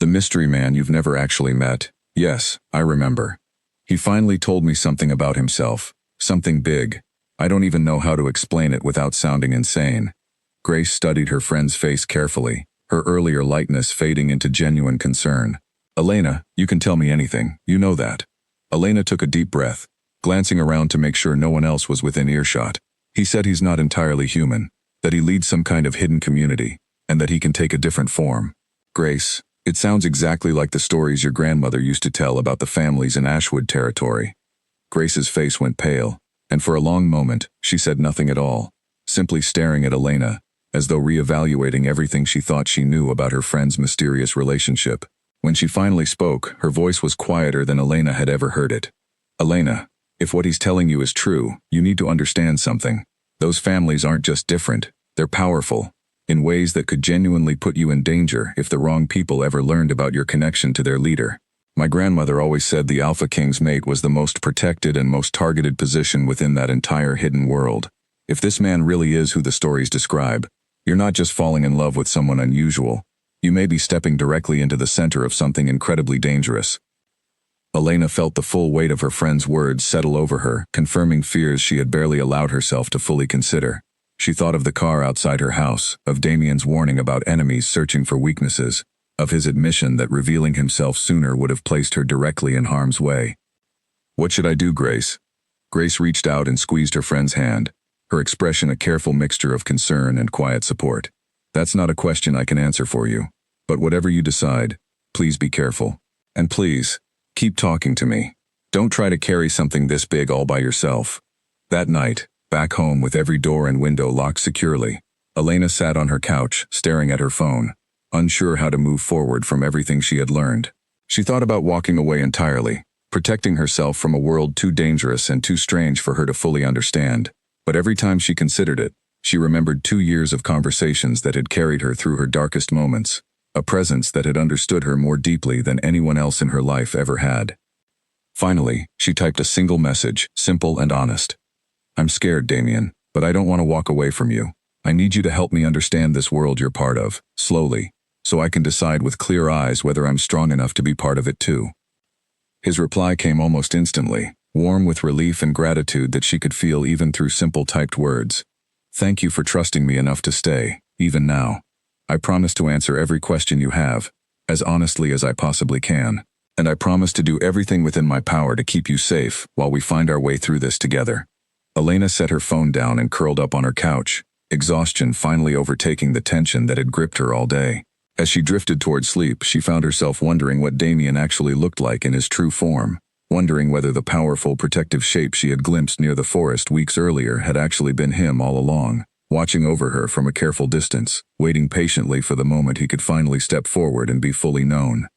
The mystery man you've never actually met? Yes, I remember. He finally told me something about himself. Something big. I don't even know how to explain it without sounding insane." Grace studied her friend's face carefully, her earlier lightness fading into genuine concern. "Elena, you can tell me anything, you know that." Elena took a deep breath, glancing around to make sure no one else was within earshot. "He said he's not entirely human, that he leads some kind of hidden community, and that he can take a different form." "Grace, it sounds exactly like the stories your grandmother used to tell about the families in Ashwood territory." Grace's face went pale, and for a long moment, she said nothing at all, simply staring at Elena, as though reevaluating everything she thought she knew about her friend's mysterious relationship. When she finally spoke, her voice was quieter than Elena had ever heard it. "Elena, if what he's telling you is true, you need to understand something. Those families aren't just different, they're powerful, in ways that could genuinely put you in danger if the wrong people ever learned about your connection to their leader. My grandmother always said the Alpha King's mate was the most protected and most targeted position within that entire hidden world. If this man really is who the stories describe, you're not just falling in love with someone unusual, you may be stepping directly into the center of something incredibly dangerous." Elena felt the full weight of her friend's words settle over her, confirming fears she had barely allowed herself to fully consider. She thought of the car outside her house, of Damien's warning about enemies searching for weaknesses, of his admission that revealing himself sooner would have placed her directly in harm's way. "What should I do, Grace?" Grace reached out and squeezed her friend's hand, her expression a careful mixture of concern and quiet support. "That's not a question I can answer for you, but whatever you decide, please be careful. And please, keep talking to me. Don't try to carry something this big all by yourself." That night, back home with every door and window locked securely, Elena sat on her couch, staring at her phone, unsure how to move forward from everything she had learned. She thought about walking away entirely, protecting herself from a world too dangerous and too strange for her to fully understand. But every time she considered it, she remembered 2 years of conversations that had carried her through her darkest moments, a presence that had understood her more deeply than anyone else in her life ever had. Finally, she typed a single message, simple and honest. "I'm scared, Damien. but I don't want to walk away from you. I need you to help me understand this world you're part of, slowly, so I can decide with clear eyes whether I'm strong enough to be part of it too." His reply came almost instantly, warm with relief and gratitude that she could feel even through simple typed words. "Thank you for trusting me enough to stay, even now. I promise to answer every question you have, as honestly as I possibly can. And I promise to do everything within my power to keep you safe while we find our way through this together." Elena set her phone down and curled up on her couch, exhaustion finally overtaking the tension that had gripped her all day. As she drifted toward sleep, she found herself wondering what Damien actually looked like in his true form, wondering whether the powerful protective shape she had glimpsed near the forest weeks earlier had actually been him all along, watching over her from a careful distance, waiting patiently for the moment he could finally step forward and be fully known.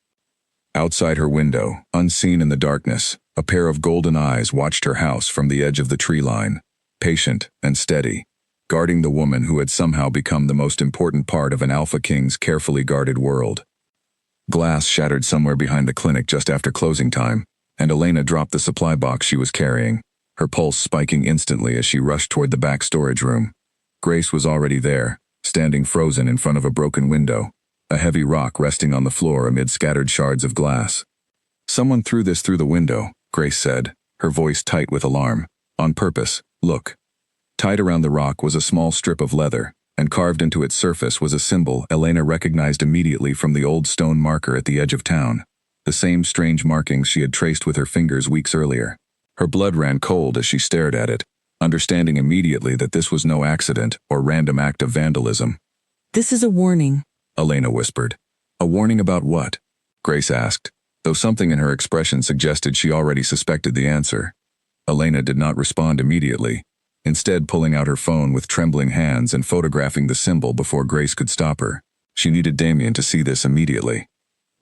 Outside her window, unseen in the darkness, a pair of golden eyes watched her house from the edge of the tree line, patient and steady, guarding the woman who had somehow become the most important part of an Alpha King's carefully guarded world. Glass shattered somewhere behind the clinic just after closing time, and Elena dropped the supply box she was carrying, her pulse spiking instantly as she rushed toward the back storage room. Grace was already there, standing frozen in front of a broken window, a heavy rock resting on the floor amid scattered shards of glass. "Someone threw this through the window," Grace said, her voice tight with alarm. "On purpose, look." Tied around the rock was a small strip of leather, and carved into its surface was a symbol Elena recognized immediately from the old stone marker at the edge of town, the same strange markings she had traced with her fingers weeks earlier. Her blood ran cold as she stared at it, understanding immediately that this was no accident or random act of vandalism. "This is a warning," Elena whispered. "A warning about what?" Grace asked, though something in her expression suggested she already suspected the answer. Elena did not respond immediately, instead pulling out her phone with trembling hands and photographing the symbol before Grace could stop her. She needed Damien to see this immediately.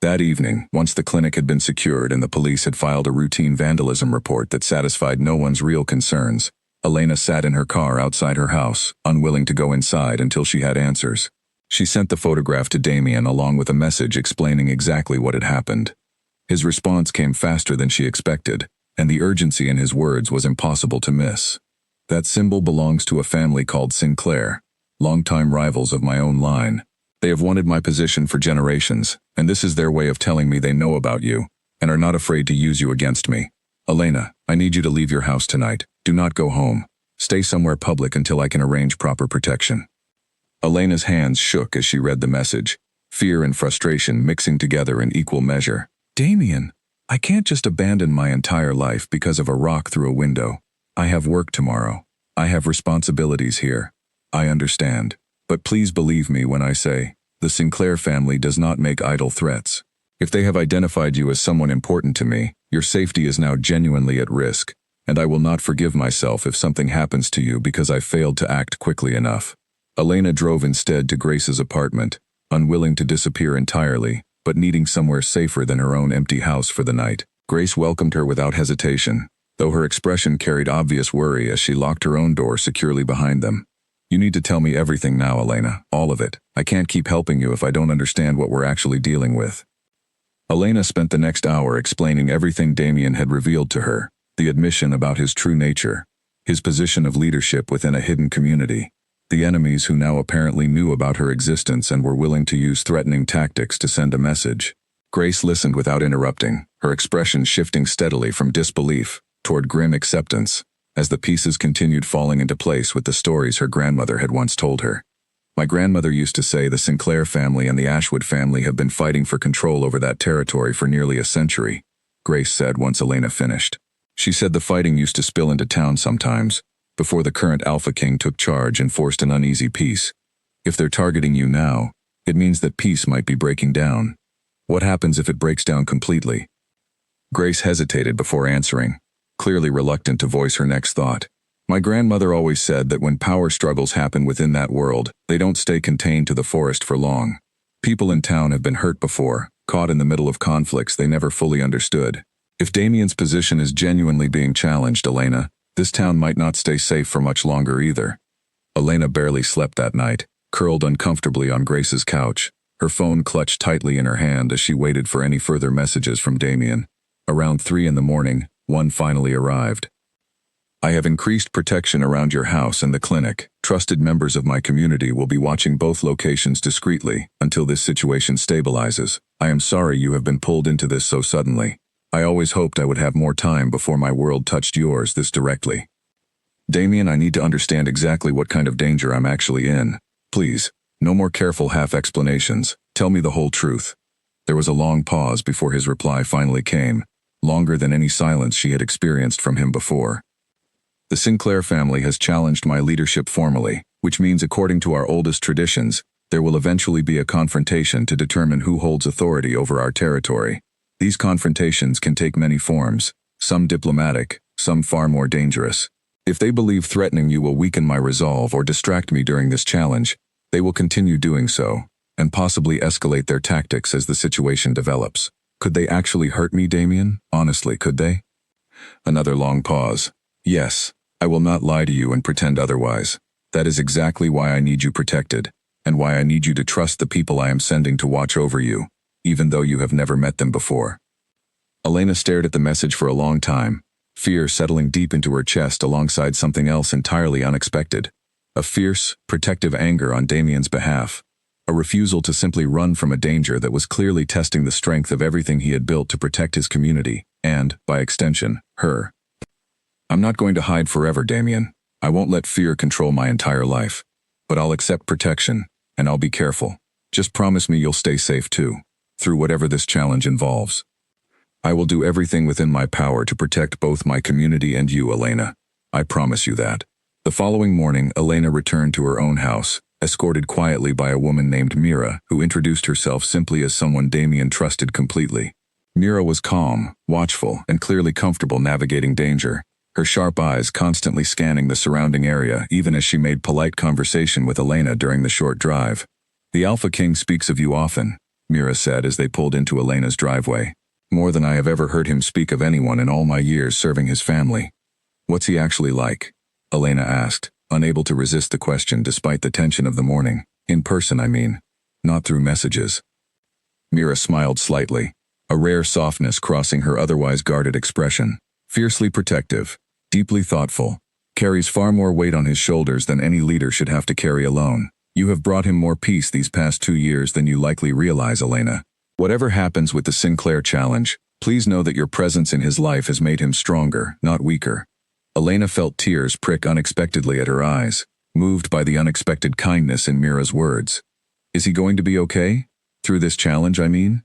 That evening, once the clinic had been secured and the police had filed a routine vandalism report that satisfied no one's real concerns, Elena sat in her car outside her house, unwilling to go inside until she had answers. She sent the photograph to Damien along with a message explaining exactly what had happened. His response came faster than she expected, and the urgency in his words was impossible to miss. "That symbol belongs to a family called Sinclair, longtime rivals of my own line. They have wanted my position for generations, and this is their way of telling me they know about you, and are not afraid to use you against me. Elena, I need you to leave your house tonight. Do not go home. Stay somewhere public until I can arrange proper protection." Elena's hands shook as she read the message, fear and frustration mixing together in equal measure. "Damien, I can't just abandon my entire life because of a rock through a window. I have work tomorrow. I have responsibilities here. I understand. But please believe me when I say, the Sinclair family does not make idle threats. If they have identified you as someone important to me, your safety is now genuinely at risk, and I will not forgive myself if something happens to you because I failed to act quickly enough." Elena drove instead to Grace's apartment, unwilling to disappear entirely, but needing somewhere safer than her own empty house for the night. Grace welcomed her without hesitation, though her expression carried obvious worry as she locked her own door securely behind them. "You need to tell me everything now, Elena, all of it. I can't keep helping you if I don't understand what we're actually dealing with." Elena spent the next hour explaining everything Damien had revealed to her, the admission about his true nature, his position of leadership within a hidden community, the enemies who now apparently knew about her existence and were willing to use threatening tactics to send a message. Grace listened without interrupting, her expression shifting steadily from disbelief toward grim acceptance, as the pieces continued falling into place with the stories her grandmother had once told her. "My grandmother used to say the Sinclair family and the Ashwood family have been fighting for control over that territory for nearly a century," Grace said once Elena finished. "She said the fighting used to spill into town sometimes, before the current Alpha King took charge and forced an uneasy peace. If they're targeting you now, it means that peace might be breaking down. What happens if it breaks down completely?" Grace hesitated before answering, clearly reluctant to voice her next thought. "My grandmother always said that when power struggles happen within that world, they don't stay contained to the forest for long. People in town have been hurt before, caught in the middle of conflicts they never fully understood. If Damien's position is genuinely being challenged, Elena, this town might not stay safe for much longer either." Elena barely slept that night, curled uncomfortably on Grace's couch, her phone clutched tightly in her hand as she waited for any further messages from Damien. Around 3 in the morning, one finally arrived. I have increased protection around your house and the clinic. Trusted members of my community will be watching both locations discreetly until this situation stabilizes. I am sorry you have been pulled into this so suddenly. I always hoped I would have more time before my world touched yours this directly. Damien, I need to understand exactly what kind of danger I'm actually in. Please, no more careful half explanations. Tell me the whole truth. There was a long pause before his reply finally came, longer than any silence she had experienced from him before. The Sinclair family has challenged my leadership formally, which means according to our oldest traditions, there will eventually be a confrontation to determine who holds authority over our territory. These confrontations can take many forms, some diplomatic, some far more dangerous. If they believe threatening you will weaken my resolve or distract me during this challenge, they will continue doing so, and possibly escalate their tactics as the situation develops. Could they actually hurt me, Damien? Honestly, could they? Another long pause. Yes, I will not lie to you and pretend otherwise. That is exactly why I need you protected, and why I need you to trust the people I am sending to watch over you, even though you have never met them before. Elena stared at the message for a long time, fear settling deep into her chest alongside something else entirely unexpected. A fierce, protective anger on Damien's behalf. A refusal to simply run from a danger that was clearly testing the strength of everything he had built to protect his community, and, by extension, her. I'm not going to hide forever, Damien. I won't let fear control my entire life. But I'll accept protection, and I'll be careful. Just promise me you'll stay safe too, through whatever this challenge involves. I will do everything within my power to protect both my community and you, Elena. I promise you that. The following morning, Elena returned to her own house, escorted quietly by a woman named Mira, who introduced herself simply as someone Damien trusted completely. Mira was calm, watchful, and clearly comfortable navigating danger, her sharp eyes constantly scanning the surrounding area even as she made polite conversation with Elena during the short drive. The Alpha King speaks of you often, Mira said as they pulled into Elena's driveway. More than I have ever heard him speak of anyone in all my years serving his family. What's he actually like? Elena asked, unable to resist the question despite the tension of the morning. In person, I mean. Not through messages. Mira smiled slightly, a rare softness crossing her otherwise guarded expression. Fiercely protective, deeply thoughtful, carries far more weight on his shoulders than any leader should have to carry alone. You have brought him more peace these past 2 years than you likely realize, Elena. Whatever happens with the Sinclair challenge, please know that your presence in his life has made him stronger, not weaker. Elena felt tears prick unexpectedly at her eyes, moved by the unexpected kindness in Mira's words. Is he going to be okay? Through this challenge, I mean?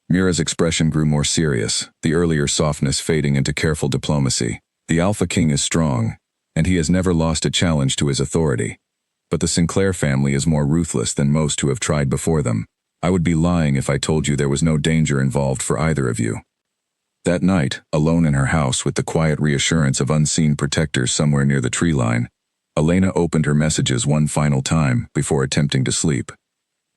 Mira's expression grew more serious, the earlier softness fading into careful diplomacy. The Alpha King is strong, and he has never lost a challenge to his authority. But the Sinclair family is more ruthless than most who have tried before them. I would be lying if I told you there was no danger involved for either of you. That night, alone in her house with the quiet reassurance of unseen protectors somewhere near the tree line, Elena opened her messages one final time before attempting to sleep.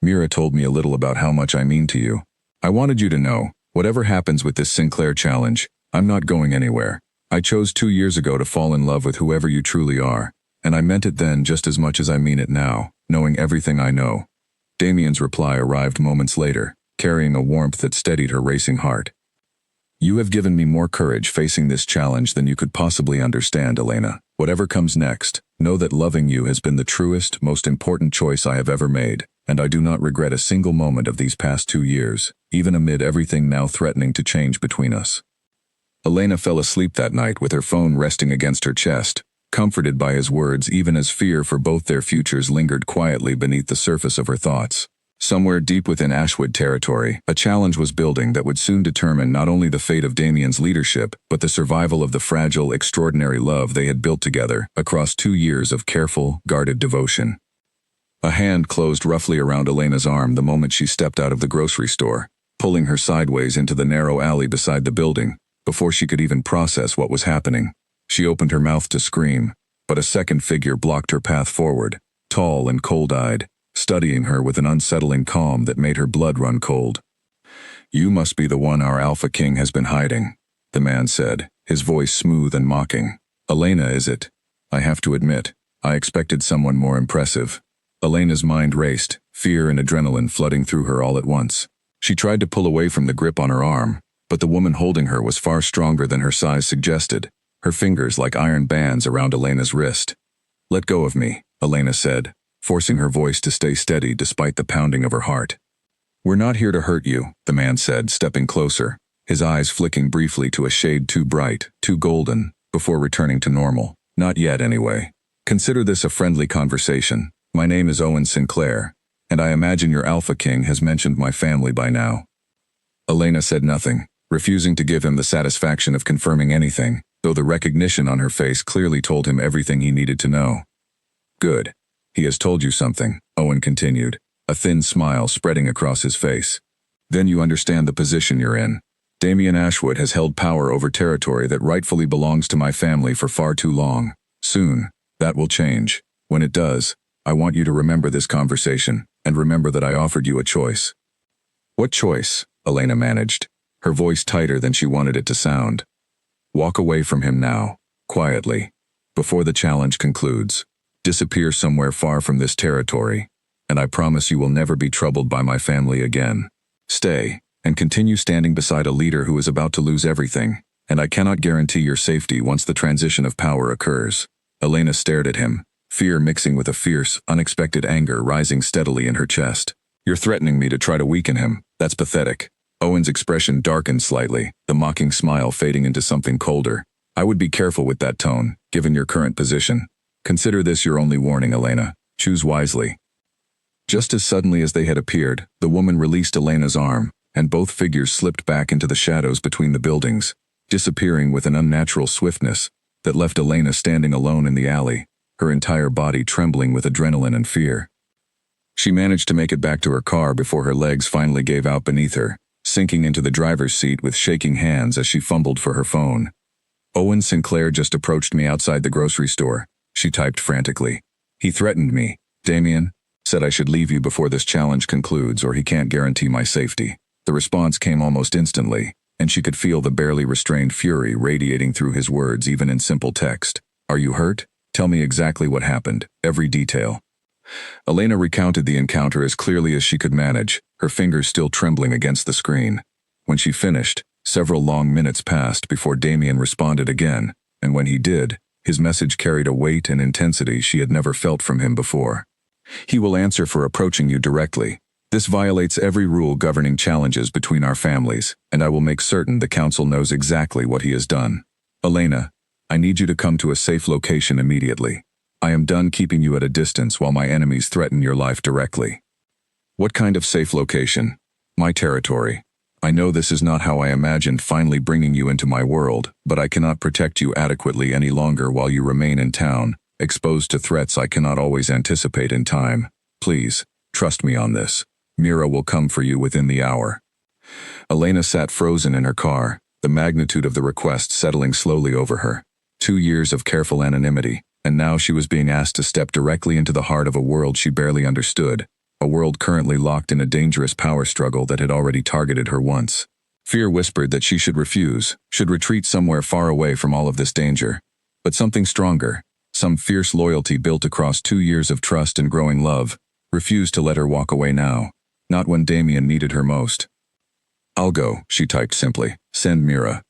Mira told me a little about how much I mean to you. I wanted you to know, whatever happens with this Sinclair challenge, I'm not going anywhere. I chose 2 years ago to fall in love with whoever you truly are, and I meant it then just as much as I mean it now, knowing everything I know. Damien's reply arrived moments later, carrying a warmth that steadied her racing heart. You have given me more courage facing this challenge than you could possibly understand, Elena. Whatever comes next, know that loving you has been the truest, most important choice I have ever made, and I do not regret a single moment of these past 2 years, even amid everything now threatening to change between us. Elena fell asleep that night with her phone resting against her chest, comforted by his words even as fear for both their futures lingered quietly beneath the surface of her thoughts. Somewhere deep within Ashwood territory, a challenge was building that would soon determine not only the fate of Damien's leadership, but the survival of the fragile, extraordinary love they had built together across 2 years of careful, guarded devotion. A hand closed roughly around Elena's arm the moment she stepped out of the grocery store, pulling her sideways into the narrow alley beside the building, before she could even process what was happening. She opened her mouth to scream, but a second figure blocked her path forward, tall and cold-eyed, studying her with an unsettling calm that made her blood run cold. You must be the one our Alpha King has been hiding, the man said, his voice smooth and mocking. Elena, is it? I have to admit, I expected someone more impressive. Elena's mind raced, fear and adrenaline flooding through her all at once. She tried to pull away from the grip on her arm, but the woman holding her was far stronger than her size suggested, her fingers like iron bands around Elena's wrist. "Let go of me," Elena said, forcing her voice to stay steady despite the pounding of her heart. "We're not here to hurt you," the man said, stepping closer, his eyes flicking briefly to a shade too bright, too golden, before returning to normal. "Not yet, anyway. Consider this a friendly conversation. My name is Owen Sinclair, and I imagine your Alpha King has mentioned my family by now." Elena said nothing, refusing to give him the satisfaction of confirming anything, though the recognition on her face clearly told him everything he needed to know. "Good. He has told you something," Owen continued, a thin smile spreading across his face. "Then you understand the position you're in. Damien Ashwood has held power over territory that rightfully belongs to my family for far too long. Soon, that will change. When it does, I want you to remember this conversation, and remember that I offered you a choice." "What choice?" Elena managed, her voice tighter than she wanted it to sound. "Walk away from him now, quietly, before the challenge concludes. Disappear somewhere far from this territory, and I promise you will never be troubled by my family again. Stay, and continue standing beside a leader who is about to lose everything, and I cannot guarantee your safety once the transition of power occurs." Elena stared at him, fear mixing with a fierce, unexpected anger rising steadily in her chest. "You're threatening me to try to weaken him. That's pathetic." Owen's expression darkened slightly, the mocking smile fading into something colder. "I would be careful with that tone, given your current position. Consider this your only warning, Elena. Choose wisely." Just as suddenly as they had appeared, the woman released Elena's arm, and both figures slipped back into the shadows between the buildings, disappearing with an unnatural swiftness that left Elena standing alone in the alley, her entire body trembling with adrenaline and fear. She managed to make it back to her car before her legs finally gave out beneath her, sinking into the driver's seat with shaking hands as she fumbled for her phone. "Owen Sinclair just approached me outside the grocery store," she typed frantically. "He threatened me. Damien said I should leave you before this challenge concludes or he can't guarantee my safety." The response came almost instantly, and she could feel the barely restrained fury radiating through his words even in simple text. "Are you hurt? Tell me exactly what happened, every detail." Elena recounted the encounter as clearly as she could manage, her fingers still trembling against the screen. When she finished, several long minutes passed before Damien responded again, and when he did, his message carried a weight and intensity she had never felt from him before. "He will answer for approaching you directly. This violates every rule governing challenges between our families, and I will make certain the council knows exactly what he has done. Elena, I need you to come to a safe location immediately. I am done keeping you at a distance while my enemies threaten your life directly." "What kind of safe location?" "My territory. I know this is not how I imagined finally bringing you into my world, but I cannot protect you adequately any longer while you remain in town, exposed to threats I cannot always anticipate in time. Please, trust me on this. Mira will come for you within the hour." Elena sat frozen in her car, the magnitude of the request settling slowly over her. 2 years of careful anonymity, and now she was being asked to step directly into the heart of a world she barely understood, a world currently locked in a dangerous power struggle that had already targeted her once. Fear whispered that she should refuse, should retreat somewhere far away from all of this danger. But something stronger, some fierce loyalty built across 2 years of trust and growing love, refused to let her walk away now. Not when Damien needed her most. "I'll go," she typed simply. "Send Mira."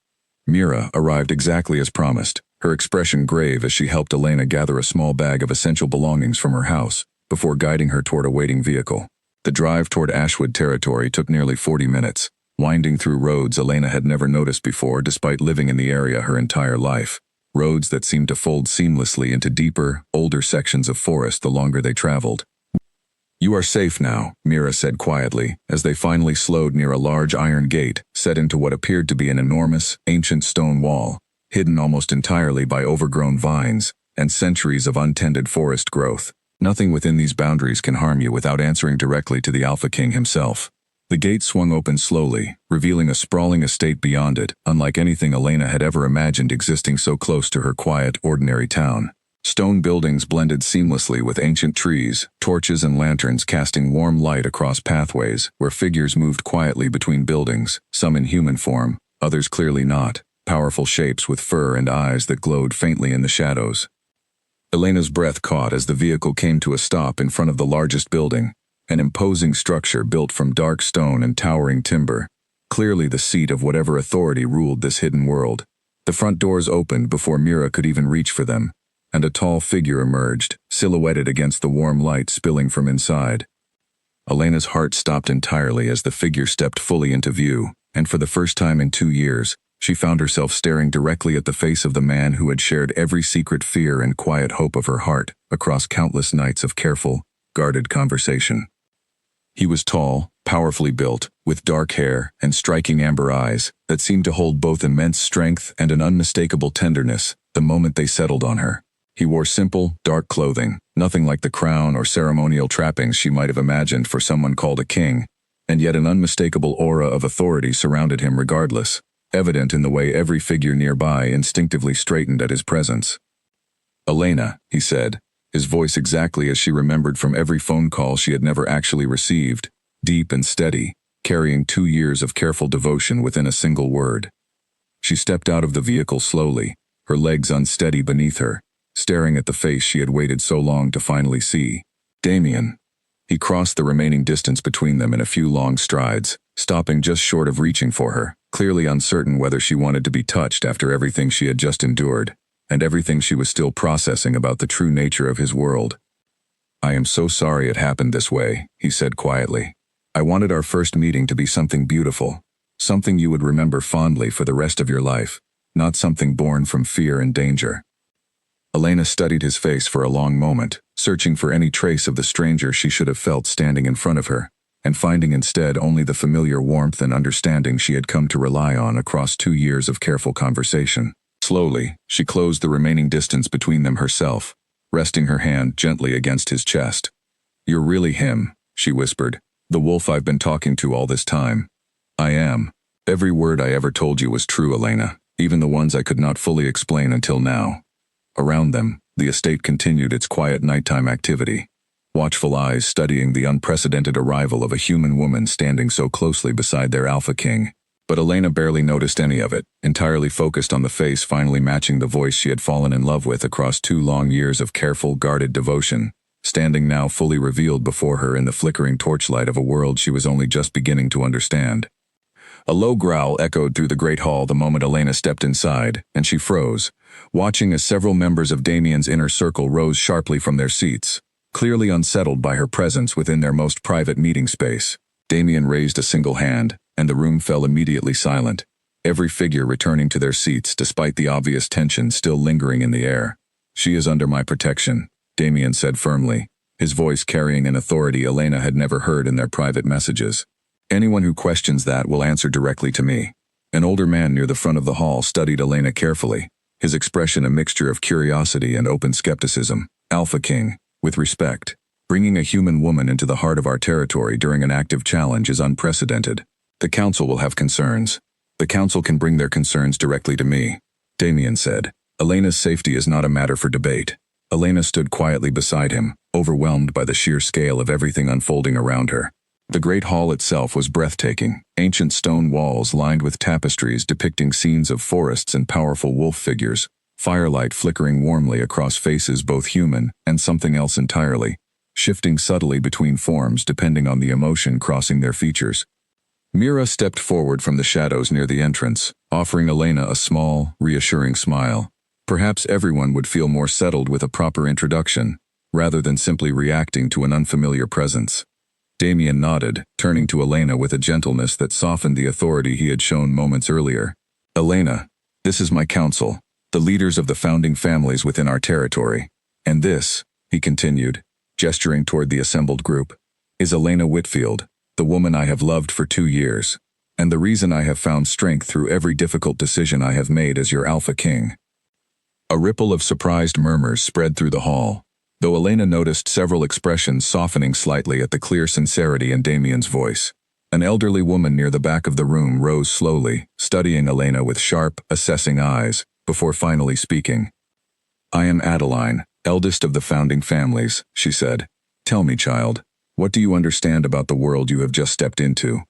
Mira arrived exactly as promised, her expression grave as she helped Elena gather a small bag of essential belongings from her house, before guiding her toward a waiting vehicle. The drive toward Ashwood territory took nearly 40 minutes, winding through roads Elena had never noticed before despite living in the area her entire life. Roads that seemed to fold seamlessly into deeper, older sections of forest the longer they traveled. "You are safe now," Mira said quietly, as they finally slowed near a large iron gate set into what appeared to be an enormous, ancient stone wall, hidden almost entirely by overgrown vines and centuries of untended forest growth. "Nothing within these boundaries can harm you without answering directly to the Alpha King himself." The gate swung open slowly, revealing a sprawling estate beyond it, unlike anything Elena had ever imagined existing so close to her quiet, ordinary town. Stone buildings blended seamlessly with ancient trees, torches and lanterns casting warm light across pathways where figures moved quietly between buildings, some in human form, others clearly not, powerful shapes with fur and eyes that glowed faintly in the shadows. Elena's breath caught as the vehicle came to a stop in front of the largest building, an imposing structure built from dark stone and towering timber, clearly the seat of whatever authority ruled this hidden world. The front doors opened before Mira could even reach for them, and a tall figure emerged, silhouetted against the warm light spilling from inside. Elena's heart stopped entirely as the figure stepped fully into view, and for the first time in 2 years, she found herself staring directly at the face of the man who had shared every secret fear and quiet hope of her heart across countless nights of careful, guarded conversation. He was tall, powerfully built, with dark hair and striking amber eyes that seemed to hold both immense strength and an unmistakable tenderness the moment they settled on her. He wore simple, dark clothing, nothing like the crown or ceremonial trappings she might have imagined for someone called a king, and yet an unmistakable aura of authority surrounded him regardless, evident in the way every figure nearby instinctively straightened at his presence. "Elena," he said, his voice exactly as she remembered from every phone call she had never actually received, deep and steady, carrying 2 years of careful devotion within a single word. She stepped out of the vehicle slowly, her legs unsteady beneath her, staring at the face she had waited so long to finally see. Damien. He crossed the remaining distance between them in a few long strides, stopping just short of reaching for her, clearly uncertain whether she wanted to be touched after everything she had just endured, and everything she was still processing about the true nature of his world. "I am so sorry it happened this way," he said quietly. "I wanted our first meeting to be something beautiful, something you would remember fondly for the rest of your life, not something born from fear and danger." Elena studied his face for a long moment, searching for any trace of the stranger she should have felt standing in front of her, and finding instead only the familiar warmth and understanding she had come to rely on across 2 years of careful conversation. Slowly, she closed the remaining distance between them herself, resting her hand gently against his chest. "You're really him," she whispered, "the wolf I've been talking to all this time." "I am. Every word I ever told you was true, Elena, even the ones I could not fully explain until now." Around them, the estate continued its quiet nighttime activity, watchful eyes studying the unprecedented arrival of a human woman standing so closely beside their alpha king. But Elena barely noticed any of it, entirely focused on the face finally matching the voice she had fallen in love with across 2 long years of careful, guarded devotion, standing now fully revealed before her in the flickering torchlight of a world she was only just beginning to understand. A low growl echoed through the great hall the moment Elena stepped inside, and she froze, watching as several members of Damien's inner circle rose sharply from their seats, clearly unsettled by her presence within their most private meeting space. Damien raised a single hand, and the room fell immediately silent, every figure returning to their seats despite the obvious tension still lingering in the air. "She is under my protection," Damien said firmly, his voice carrying an authority Elena had never heard in their private messages. "Anyone who questions that will answer directly to me." An older man near the front of the hall studied Elena carefully, his expression a mixture of curiosity and open skepticism. "Alpha King, with respect, bringing a human woman into the heart of our territory during an active challenge is unprecedented. The council will have concerns. The council can bring their concerns directly to me," Damien said. "Elena's safety is not a matter for debate." Elena stood quietly beside him, overwhelmed by the sheer scale of everything unfolding around her. The great hall itself was breathtaking, ancient stone walls lined with tapestries depicting scenes of forests and powerful wolf figures, firelight flickering warmly across faces both human and something else entirely, shifting subtly between forms depending on the emotion crossing their features. Mira stepped forward from the shadows near the entrance, offering Elena a small, reassuring smile. Perhaps everyone would feel more settled with a proper introduction, rather than simply reacting to an unfamiliar presence. Damien nodded, turning to Elena with a gentleness that softened the authority he had shown moments earlier. "Elena, this is my council, the leaders of the founding families within our territory. And this," he continued, gesturing toward the assembled group, "is Elena Whitfield, the woman I have loved for 2 years, and the reason I have found strength through every difficult decision I have made as your Alpha King." A ripple of surprised murmurs spread through the hall, though Elena noticed several expressions softening slightly at the clear sincerity in Damien's voice. An elderly woman near the back of the room rose slowly, studying Elena with sharp, assessing eyes, before finally speaking. "I am Adeline, eldest of the founding families," she said. "Tell me, child, what do you understand about the world you have just stepped into?"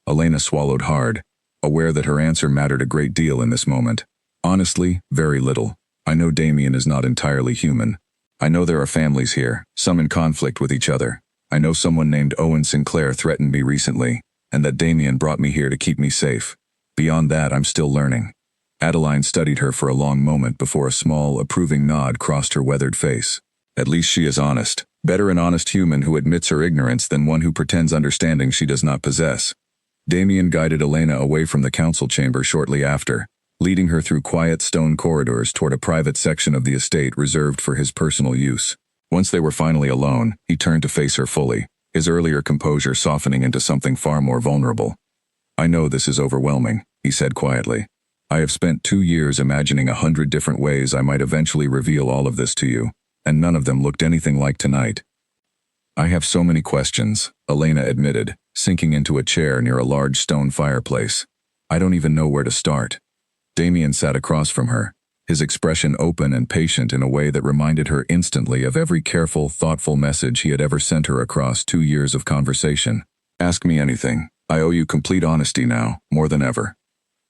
Elena swallowed hard, aware that her answer mattered a great deal in this moment. "Honestly, very little. I know Damien is not entirely human. I know there are families here, some in conflict with each other. I know someone named Owen Sinclair threatened me recently, and that Damien brought me here to keep me safe. Beyond that, I'm still learning." Adeline studied her for a long moment before a small, approving nod crossed her weathered face. At least she is honest. Better an honest human who admits her ignorance than one who pretends understanding she does not possess. Damien guided Elena away from the council chamber shortly after, leading her through quiet stone corridors toward a private section of the estate reserved for his personal use. Once they were finally alone, he turned to face her fully, his earlier composure softening into something far more vulnerable. "I know this is overwhelming," he said quietly. "I have spent 2 years imagining 100 different ways I might eventually reveal all of this to you, and none of them looked anything like tonight." "I have so many questions," Elena admitted, sinking into a chair near a large stone fireplace. "I don't even know where to start." Damien sat across from her, his expression open and patient in a way that reminded her instantly of every careful, thoughtful message he had ever sent her across 2 years of conversation. "Ask me anything. I owe you complete honesty now, more than ever."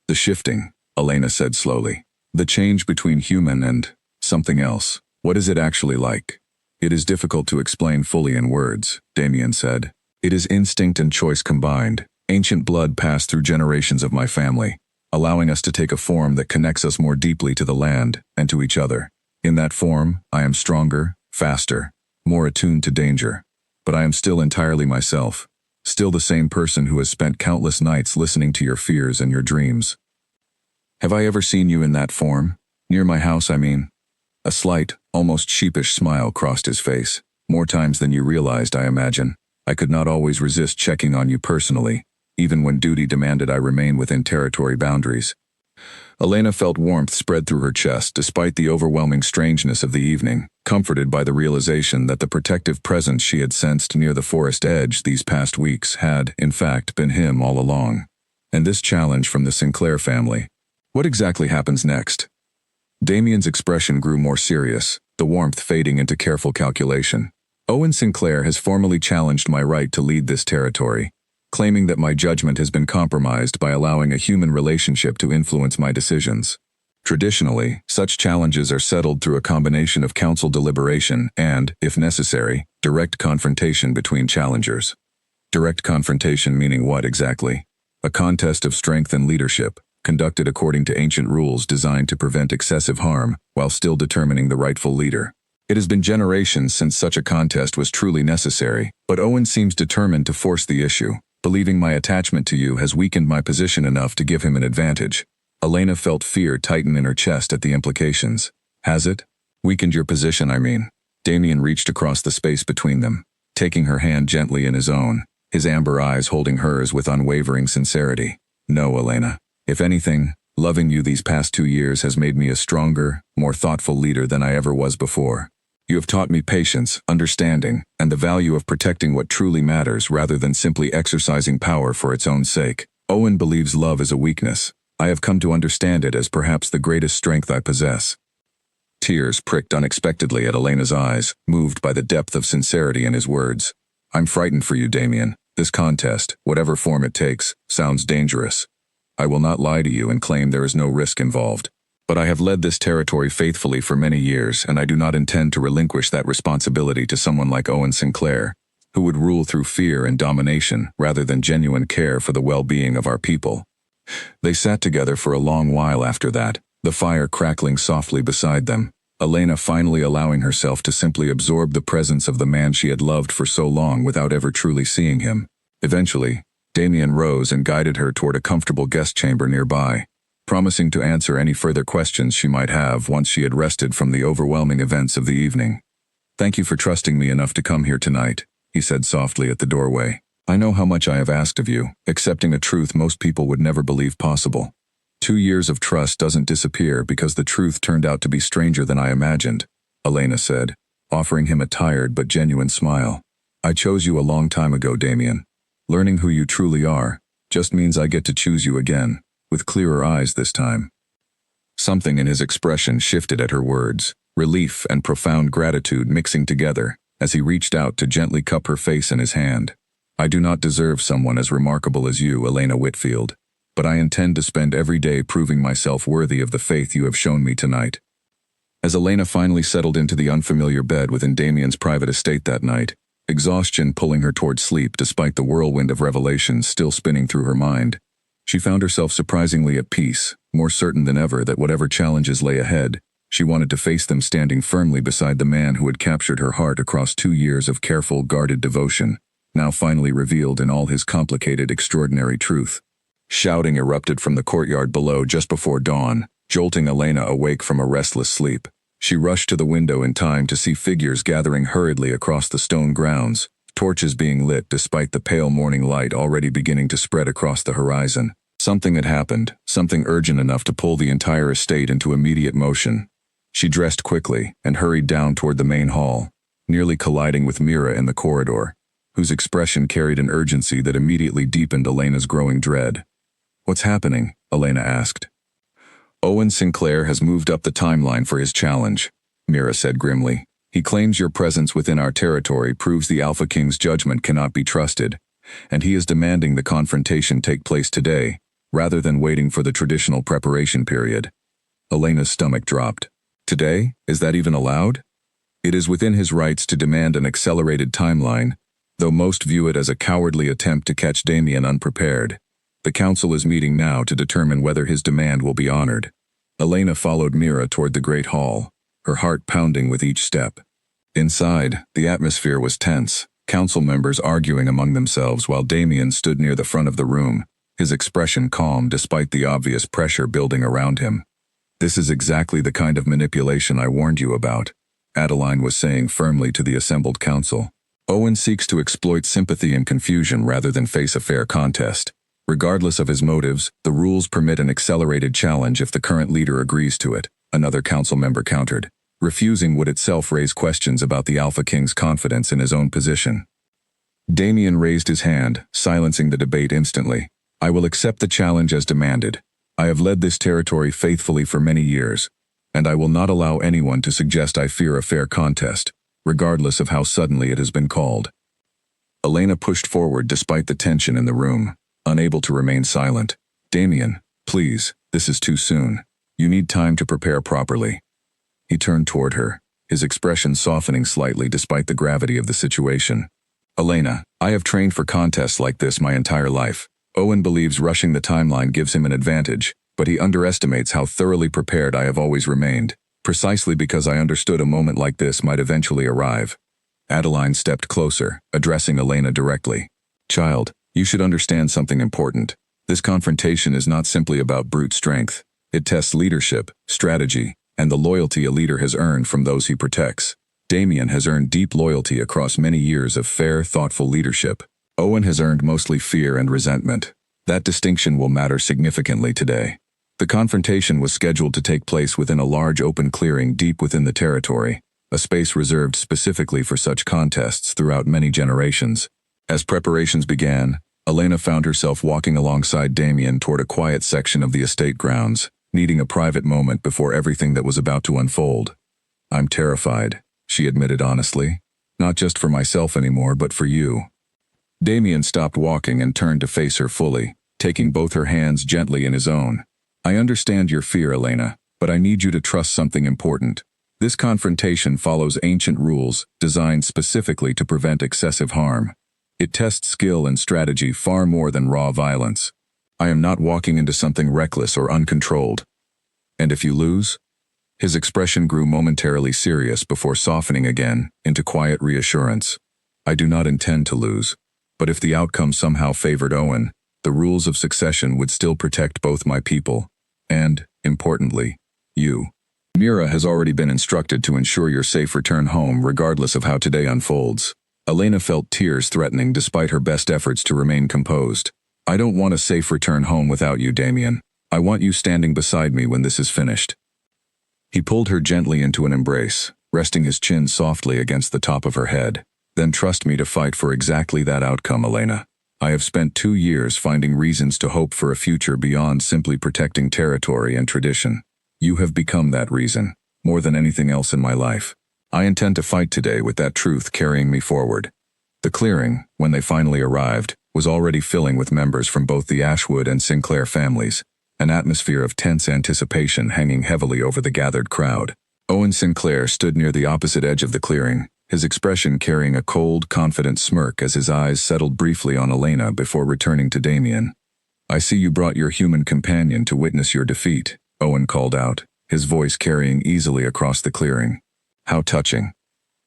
"The shifting," Elena said slowly. "The change between human and something else. What is it actually like?" "It is difficult to explain fully in words," Damien said. "It is instinct and choice combined. Ancient blood passed through generations of my family, allowing us to take a form that connects us more deeply to the land and to each other. In that form, I am stronger, faster, more attuned to danger. But I am still entirely myself, still the same person who has spent countless nights listening to your fears and your dreams." "Have I ever seen you in that form? Near my house, I mean?" A slight, almost sheepish smile crossed his face. "More times than you realized, I imagine. I could not always resist checking on you personally, even when duty demanded I remain within territory boundaries." Elena felt warmth spread through her chest despite the overwhelming strangeness of the evening, comforted by the realization that the protective presence she had sensed near the forest edge these past weeks had, in fact, been him all along. And this challenge from the Sinclair family. What exactly happens next? Damien's expression grew more serious, the warmth fading into careful calculation. "Owen Sinclair has formally challenged my right to lead this territory, claiming that my judgment has been compromised by allowing a human relationship to influence my decisions. Traditionally, such challenges are settled through a combination of council deliberation and, if necessary, direct confrontation between challengers." Direct confrontation meaning what exactly? A contest of strength and leadership, conducted according to ancient rules designed to prevent excessive harm while still determining the rightful leader. It has been generations since such a contest was truly necessary, but Owen seems determined to force the issue, believing my attachment to you has weakened my position enough to give him an advantage. Elena felt fear tighten in her chest at the implications. "Has it? Weakened your position, I mean." Damien reached across the space between them, taking her hand gently in his own, his amber eyes holding hers with unwavering sincerity. "No, Elena. If anything, loving you these past 2 years has made me a stronger, more thoughtful leader than I ever was before. You have taught me patience, understanding, and the value of protecting what truly matters rather than simply exercising power for its own sake. Owen believes love is a weakness. I have come to understand it as perhaps the greatest strength I possess." Tears pricked unexpectedly at Elena's eyes, moved by the depth of sincerity in his words. "I'm frightened for you, Damien. This contest, whatever form it takes, sounds dangerous. I will not lie to you and claim there is no risk involved. But I have led this territory faithfully for many years, and I do not intend to relinquish that responsibility to someone like Owen Sinclair, who would rule through fear and domination rather than genuine care for the well-being of our people." They sat together for a long while after that, the fire crackling softly beside them, Elena finally allowing herself to simply absorb the presence of the man she had loved for so long without ever truly seeing him. Eventually, Damien rose and guided her toward a comfortable guest chamber nearby, promising to answer any further questions she might have once she had rested from the overwhelming events of the evening. "Thank you for trusting me enough to come here tonight," he said softly at the doorway. "I know how much I have asked of you, accepting a truth most people would never believe possible. 2 years of trust doesn't disappear because the truth turned out to be stranger than I imagined," Elena said, offering him a tired but genuine smile. "I chose you a long time ago, Damien. Learning who you truly are just means I get to choose you again, with clearer eyes this time." Something in his expression shifted at her words, relief and profound gratitude mixing together, as he reached out to gently cup her face in his hand. "I do not deserve someone as remarkable as you, Elena Whitfield, but I intend to spend every day proving myself worthy of the faith you have shown me tonight." As Elena finally settled into the unfamiliar bed within Damien's private estate that night, exhaustion pulling her toward sleep despite the whirlwind of revelations still spinning through her mind, she found herself surprisingly at peace, more certain than ever that whatever challenges lay ahead, she wanted to face them standing firmly beside the man who had captured her heart across 2 years of careful, guarded devotion, now finally revealed in all his complicated, extraordinary truth. Shouting erupted from the courtyard below just before dawn, jolting Elena awake from a restless sleep. She rushed to the window in time to see figures gathering hurriedly across the stone grounds, torches being lit despite the pale morning light already beginning to spread across the horizon. Something had happened, something urgent enough to pull the entire estate into immediate motion. She dressed quickly and hurried down toward the main hall, nearly colliding with Mira in the corridor, whose expression carried an urgency that immediately deepened Elena's growing dread. "What's happening?" Elena asked. "Owen Sinclair has moved up the timeline for his challenge," Mira said grimly. "He claims your presence within our territory proves the Alpha King's judgment cannot be trusted, and he is demanding the confrontation take place today, rather than waiting for the traditional preparation period." Elena's stomach dropped. "Today? Is that even allowed?" "It is within his rights to demand an accelerated timeline, though most view it as a cowardly attempt to catch Damien unprepared. The council is meeting now to determine whether his demand will be honored." Elena followed Mira toward the great hall, her heart pounding with each step. Inside, the atmosphere was tense, council members arguing among themselves while Damien stood near the front of the room, his expression calm despite the obvious pressure building around him. "This is exactly the kind of manipulation I warned you about," Adeline was saying firmly to the assembled council. "Owen seeks to exploit sympathy and confusion rather than face a fair contest. Regardless of his motives, the rules permit an accelerated challenge if the current leader agrees to it," another council member countered. Refusing would itself raise questions about the Alpha King's confidence in his own position. Damien raised his hand, silencing the debate instantly. "I will accept the challenge as demanded. I have led this territory faithfully for many years, and I will not allow anyone to suggest I fear a fair contest, regardless of how suddenly it has been called." Elena pushed forward despite the tension in the room, unable to remain silent. "Damien, please, this is too soon. You need time to prepare properly." He turned toward her, his expression softening slightly despite the gravity of the situation. "Elena, I have trained for contests like this my entire life. Owen believes rushing the timeline gives him an advantage, but he underestimates how thoroughly prepared I have always remained, precisely because I understood a moment like this might eventually arrive." Adeline stepped closer, addressing Elena directly. "Child, you should understand something important. This confrontation is not simply about brute strength. It tests leadership, strategy, and the loyalty a leader has earned from those he protects. Damien has earned deep loyalty across many years of fair, thoughtful leadership. Owen has earned mostly fear and resentment. That distinction will matter significantly today." The confrontation was scheduled to take place within a large open clearing deep within the territory, a space reserved specifically for such contests throughout many generations. As preparations began, Elena found herself walking alongside Damien toward a quiet section of the estate grounds, needing a private moment before everything that was about to unfold. "I'm terrified," she admitted honestly. "Not just for myself anymore, but for you." Damien stopped walking and turned to face her fully, taking both her hands gently in his own. "I understand your fear, Elena, but I need you to trust something important. This confrontation follows ancient rules designed specifically to prevent excessive harm. It tests skill and strategy far more than raw violence. I am not walking into something reckless or uncontrolled. And if you lose?" His expression grew momentarily serious before softening again into quiet reassurance. "I do not intend to lose. But if the outcome somehow favored Owen, the rules of succession would still protect both my people, and, importantly, you. Mira has already been instructed to ensure your safe return home regardless of how today unfolds." Elena felt tears threatening despite her best efforts to remain composed. "I don't want a safe return home without you, Damien. I want you standing beside me when this is finished." He pulled her gently into an embrace, resting his chin softly against the top of her head. "Then trust me to fight for exactly that outcome, Elena. I have spent 2 years finding reasons to hope for a future beyond simply protecting territory and tradition. You have become that reason, more than anything else in my life. I intend to fight today with that truth carrying me forward." The clearing, when they finally arrived, was already filling with members from both the Ashwood and Sinclair families, an atmosphere of tense anticipation hanging heavily over the gathered crowd. Owen Sinclair stood near the opposite edge of the clearing, his expression carrying a cold, confident smirk as his eyes settled briefly on Elena before returning to Damien. I see you brought your human companion to witness your defeat, Owen called out, his voice carrying easily across the clearing. How touching.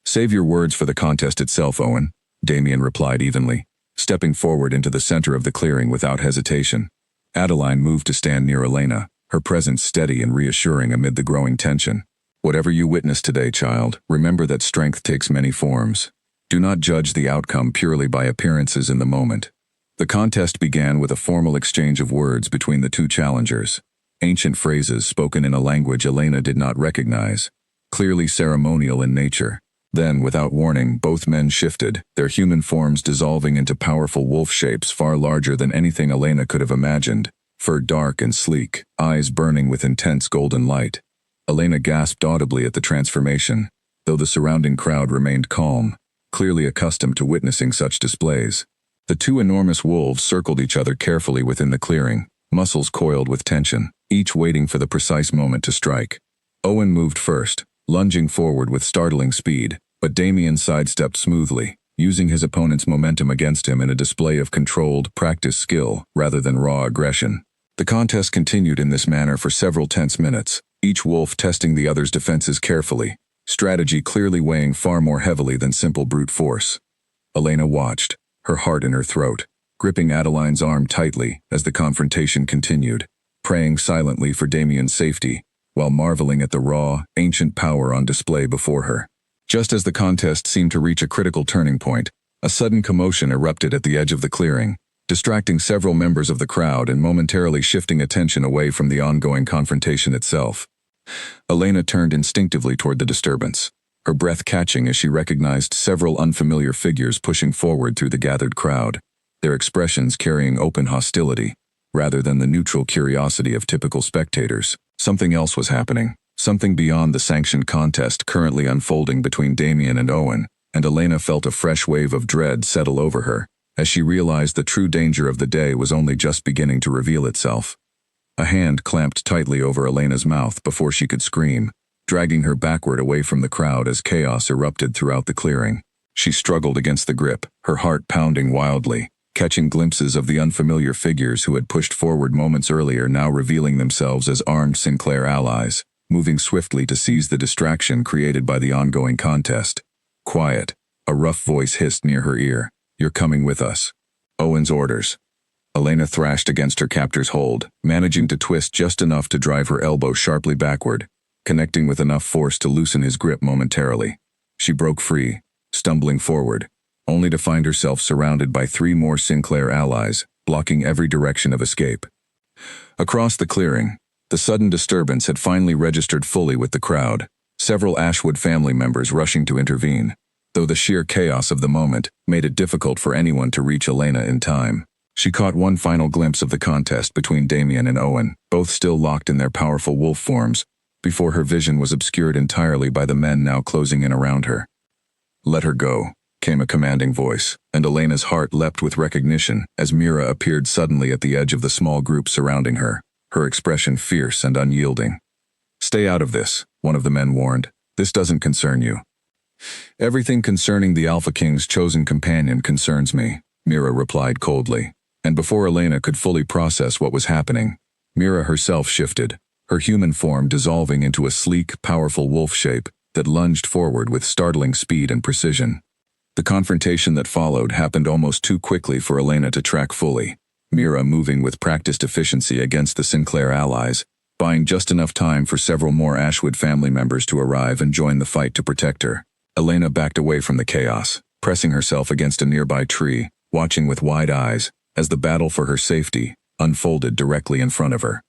Save your words for the contest itself, Owen, Damien replied evenly, stepping forward into the center of the clearing without hesitation. Adeline moved to stand near Elena, her presence steady and reassuring amid the growing tension. Whatever you witness today, child, remember that strength takes many forms. Do not judge the outcome purely by appearances in the moment. The contest began with a formal exchange of words between the two challengers, ancient phrases spoken in a language Elena did not recognize, clearly ceremonial in nature. Then, without warning, both men shifted, their human forms dissolving into powerful wolf shapes far larger than anything Elena could have imagined, fur dark and sleek, eyes burning with intense golden light. Elena gasped audibly at the transformation, though the surrounding crowd remained calm, clearly accustomed to witnessing such displays. The two enormous wolves circled each other carefully within the clearing, muscles coiled with tension, each waiting for the precise moment to strike. Owen moved first, lunging forward with startling speed, but Damien sidestepped smoothly, using his opponent's momentum against him in a display of controlled, practiced skill rather than raw aggression. The contest continued in this manner for several tense minutes, each wolf testing the other's defenses carefully, strategy clearly weighing far more heavily than simple brute force. Elena watched, her heart in her throat, gripping Adeline's arm tightly as the confrontation continued, praying silently for Damien's safety, while marveling at the raw, ancient power on display before her. Just as the contest seemed to reach a critical turning point, a sudden commotion erupted at the edge of the clearing, distracting several members of the crowd and momentarily shifting attention away from the ongoing confrontation itself. Elena turned instinctively toward the disturbance, her breath catching as she recognized several unfamiliar figures pushing forward through the gathered crowd, their expressions carrying open hostility, rather than the neutral curiosity of typical spectators. Something else was happening, something beyond the sanctioned contest currently unfolding between Damien and Owen, and Elena felt a fresh wave of dread settle over her, as she realized the true danger of the day was only just beginning to reveal itself. A hand clamped tightly over Elena's mouth before she could scream, dragging her backward away from the crowd as chaos erupted throughout the clearing. She struggled against the grip, her heart pounding wildly, catching glimpses of the unfamiliar figures who had pushed forward moments earlier now revealing themselves as armed Sinclair allies, moving swiftly to seize the distraction created by the ongoing contest. Quiet, a rough voice hissed near her ear. You're coming with us. Owen's orders. Elena thrashed against her captor's hold, managing to twist just enough to drive her elbow sharply backward, connecting with enough force to loosen his grip momentarily. She broke free, stumbling forward, only to find herself surrounded by 3 more Sinclair allies, blocking every direction of escape. Across the clearing, the sudden disturbance had finally registered fully with the crowd, several Ashwood family members rushing to intervene, though the sheer chaos of the moment made it difficult for anyone to reach Elena in time. She caught one final glimpse of the contest between Damien and Owen, both still locked in their powerful wolf forms, before her vision was obscured entirely by the men now closing in around her. Let her go, came a commanding voice, and Elena's heart leapt with recognition as Mira appeared suddenly at the edge of the small group surrounding her, her expression fierce and unyielding. Stay out of this, one of the men warned. This doesn't concern you. Everything concerning the Alpha King's chosen companion concerns me, Mira replied coldly, and before Elena could fully process what was happening, Mira herself shifted, her human form dissolving into a sleek, powerful wolf shape that lunged forward with startling speed and precision. The confrontation that followed happened almost too quickly for Elena to track fully, Mira moving with practiced efficiency against the Sinclair allies, buying just enough time for several more Ashwood family members to arrive and join the fight to protect her. Elena backed away from the chaos, pressing herself against a nearby tree, watching with wide eyes as the battle for her safety unfolded directly in front of her.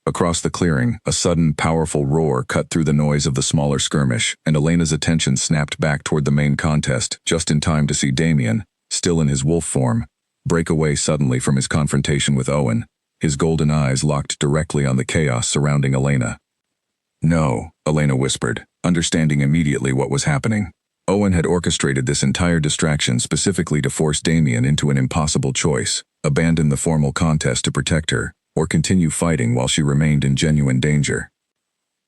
Across the clearing, a sudden, powerful roar cut through the noise of the smaller skirmish, and Elena's attention snapped back toward the main contest, just in time to see Damien, still in his wolf form, break away suddenly from his confrontation with Owen, his golden eyes locked directly on the chaos surrounding Elena. No, Elena whispered, understanding immediately what was happening. Owen had orchestrated this entire distraction specifically to force Damien into an impossible choice: abandon the formal contest to protect her, or continue fighting while she remained in genuine danger.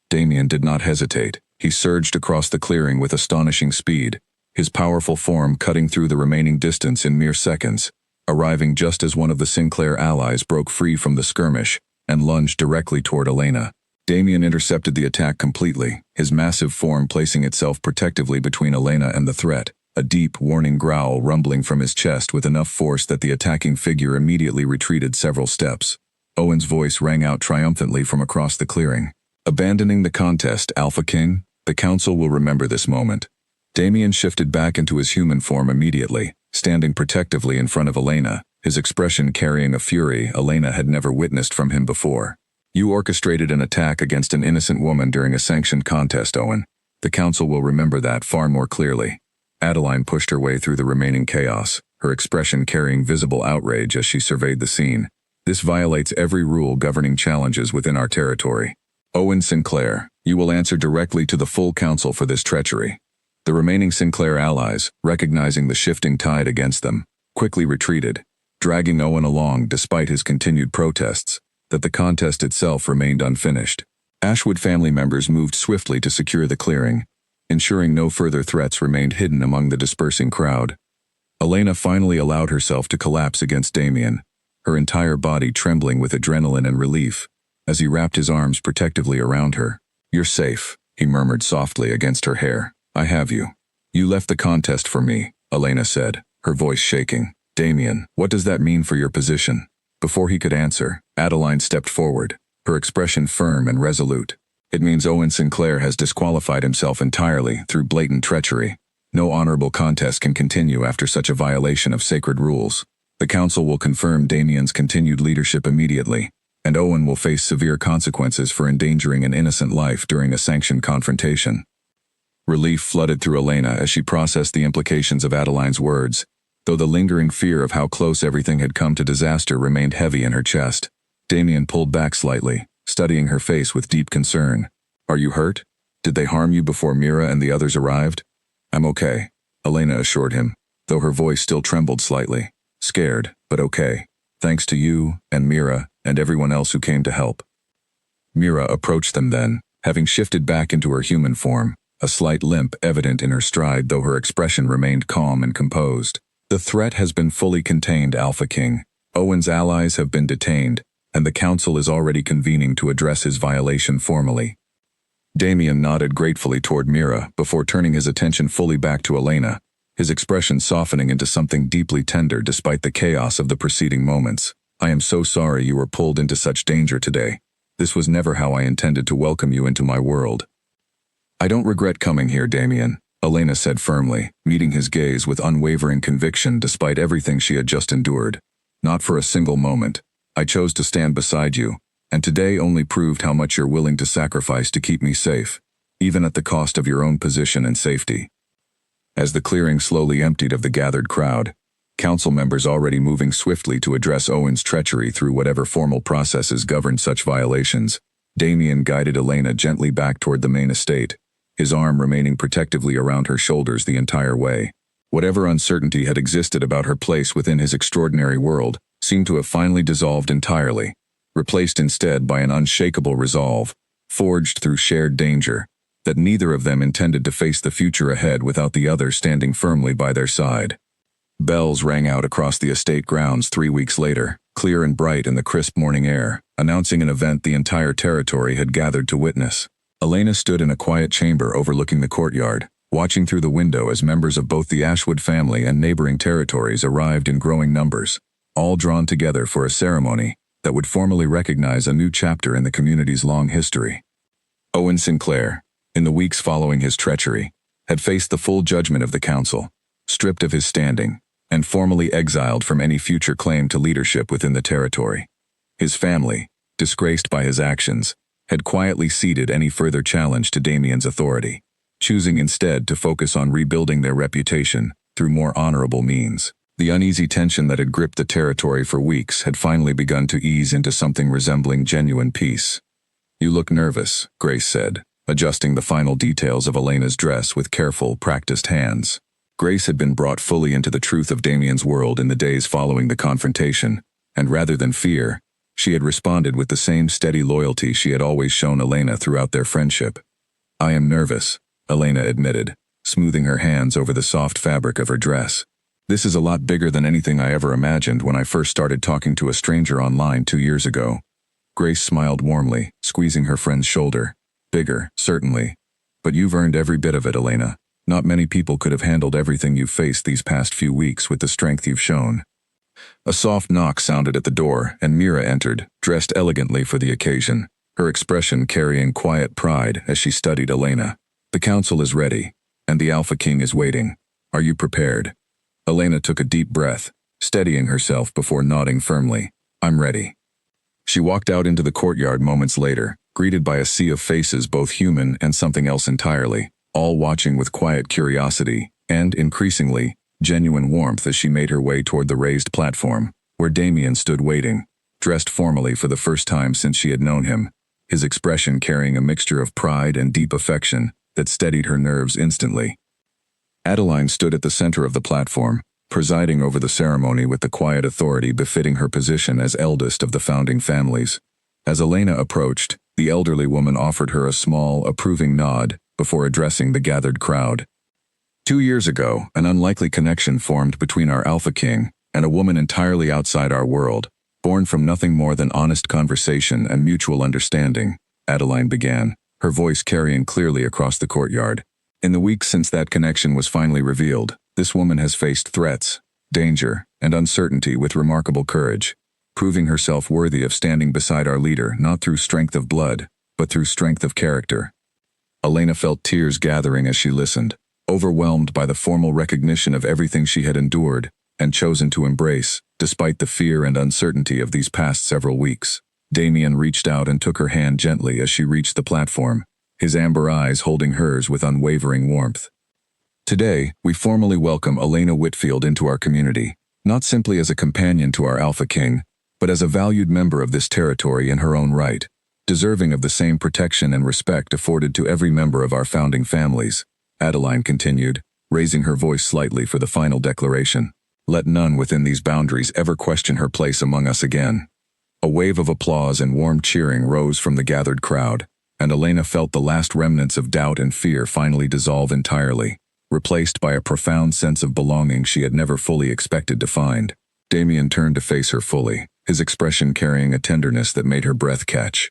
Damien did not hesitate. He surged across the clearing with astonishing speed, his powerful form cutting through the remaining distance in mere seconds, arriving just as one of the Sinclair allies broke free from the skirmish and lunged directly toward Elena. Damien intercepted the attack completely, his massive form placing itself protectively between Elena and the threat, a deep, warning growl rumbling from his chest with enough force that the attacking figure immediately retreated several steps. Owen's voice rang out triumphantly from across the clearing. Abandoning the contest, Alpha King? The Council will remember this moment. Damien shifted back into his human form immediately, standing protectively in front of Elena, his expression carrying a fury Elena had never witnessed from him before. You orchestrated an attack against an innocent woman during a sanctioned contest, Owen. The Council will remember that far more clearly. Adeline pushed her way through the remaining chaos, her expression carrying visible outrage as she surveyed the scene. This violates every rule governing challenges within our territory. Owen Sinclair, you will answer directly to the full Council for this treachery. The remaining Sinclair allies, recognizing the shifting tide against them, quickly retreated, dragging Owen along despite his continued protests that the contest itself remained unfinished. Ashwood family members moved swiftly to secure the clearing, ensuring no further threats remained hidden among the dispersing crowd. Elena finally allowed herself to collapse against Damien, her entire body trembling with adrenaline and relief, as he wrapped his arms protectively around her. You're safe, he murmured softly against her hair. I have you. You left the contest for me, Elena said, her voice shaking. Damien, what does that mean for your position? Before he could answer, Adeline stepped forward, her expression firm and resolute. It means Owen Sinclair has disqualified himself entirely through blatant treachery. No honorable contest can continue after such a violation of sacred rules. The Council will confirm Damien's continued leadership immediately, and Owen will face severe consequences for endangering an innocent life during a sanctioned confrontation. Relief flooded through Elena as she processed the implications of Adeline's words, though the lingering fear of how close everything had come to disaster remained heavy in her chest. Damien pulled back slightly, studying her face with deep concern. Are you hurt? Did they harm you before Mira and the others arrived? I'm okay, Elena assured him, though her voice still trembled slightly. Scared, but okay. Thanks to you, and Mira, and everyone else who came to help. Mira approached them then, having shifted back into her human form, a slight limp evident in her stride though her expression remained calm and composed. The threat has been fully contained, Alpha King. Owen's allies have been detained, and the Council is already convening to address his violation formally. Damien nodded gratefully toward Mira before turning his attention fully back to Elena, his expression softening into something deeply tender despite the chaos of the preceding moments. I am so sorry you were pulled into such danger today. This was never how I intended to welcome you into my world. I don't regret coming here, Damien, Elena said firmly, meeting his gaze with unwavering conviction despite everything she had just endured. Not for a single moment. I chose to stand beside you, and today only proved how much you're willing to sacrifice to keep me safe, even at the cost of your own position and safety. As the clearing slowly emptied of the gathered crowd, Council members already moving swiftly to address Owen's treachery through whatever formal processes governed such violations, Damien guided Elena gently back toward the main estate, his arm remaining protectively around her shoulders the entire way. Whatever uncertainty had existed about her place within his extraordinary world seemed to have finally dissolved entirely, replaced instead by an unshakable resolve, forged through shared danger, that neither of them intended to face the future ahead without the other standing firmly by their side. Bells rang out across the estate grounds 3 weeks later, clear and bright in the crisp morning air, announcing an event the entire territory had gathered to witness. Elena stood in a quiet chamber overlooking the courtyard, watching through the window as members of both the Ashwood family and neighboring territories arrived in growing numbers, all drawn together for a ceremony that would formally recognize a new chapter in the community's long history. Owen Sinclair, in the weeks following his treachery, had faced the full judgment of the Council, stripped of his standing, and formally exiled from any future claim to leadership within the territory. His family, disgraced by his actions, had quietly ceded any further challenge to Damien's authority, choosing instead to focus on rebuilding their reputation through more honorable means. The uneasy tension that had gripped the territory for weeks had finally begun to ease into something resembling genuine peace. You look nervous, Grace said, adjusting the final details of Elena's dress with careful, practiced hands. Grace had been brought fully into the truth of Damien's world in the days following the confrontation, and rather than fear, she had responded with the same steady loyalty she had always shown Elena throughout their friendship. I am nervous, Elena admitted, smoothing her hands over the soft fabric of her dress. This is a lot bigger than anything I ever imagined when I first started talking to a stranger online 2 years ago. Grace smiled warmly, squeezing her friend's shoulder. Bigger, certainly. But you've earned every bit of it, Elena. Not many people could have handled everything you've faced these past few weeks with the strength you've shown. A soft knock sounded at the door, and Mira entered, dressed elegantly for the occasion, her expression carrying quiet pride as she studied Elena. The council is ready, and the Alpha King is waiting. Are you prepared? Elena took a deep breath, steadying herself before nodding firmly. I'm ready. She walked out into the courtyard moments later, greeted by a sea of faces, both human and something else entirely, all watching with quiet curiosity and, increasingly, genuine warmth as she made her way toward the raised platform, where Damien stood waiting, dressed formally for the first time since she had known him, his expression carrying a mixture of pride and deep affection that steadied her nerves instantly. Adeline stood at the center of the platform, presiding over the ceremony with the quiet authority befitting her position as eldest of the founding families. As Elena approached, the elderly woman offered her a small, approving nod before addressing the gathered crowd. 2 years ago, an unlikely connection formed between our Alpha King and a woman entirely outside our world, born from nothing more than honest conversation and mutual understanding, Adeline began, her voice carrying clearly across the courtyard. In the weeks since that connection was finally revealed, this woman has faced threats, danger, and uncertainty with remarkable courage, proving herself worthy of standing beside our leader not through strength of blood, but through strength of character. Elena felt tears gathering as she listened, overwhelmed by the formal recognition of everything she had endured and chosen to embrace, despite the fear and uncertainty of these past several weeks. Damien reached out and took her hand gently as she reached the platform, his amber eyes holding hers with unwavering warmth. Today, we formally welcome Elena Whitfield into our community, not simply as a companion to our Alpha King, but as a valued member of this territory in her own right, deserving of the same protection and respect afforded to every member of our founding families, Adeline continued, raising her voice slightly for the final declaration. Let none within these boundaries ever question her place among us again. A wave of applause and warm cheering rose from the gathered crowd, and Elena felt the last remnants of doubt and fear finally dissolve entirely, replaced by a profound sense of belonging she had never fully expected to find. Damien turned to face her fully, his expression carrying a tenderness that made her breath catch.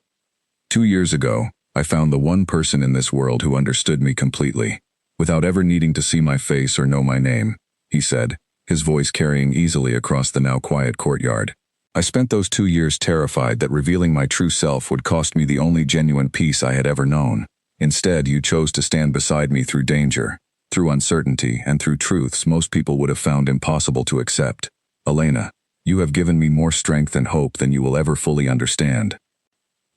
2 years ago, I found the one person in this world who understood me completely, without ever needing to see my face or know my name, he said, his voice carrying easily across the now quiet courtyard. I spent those 2 years terrified that revealing my true self would cost me the only genuine peace I had ever known. Instead, you chose to stand beside me through danger, through uncertainty, and through truths most people would have found impossible to accept. Elena, you have given me more strength and hope than you will ever fully understand.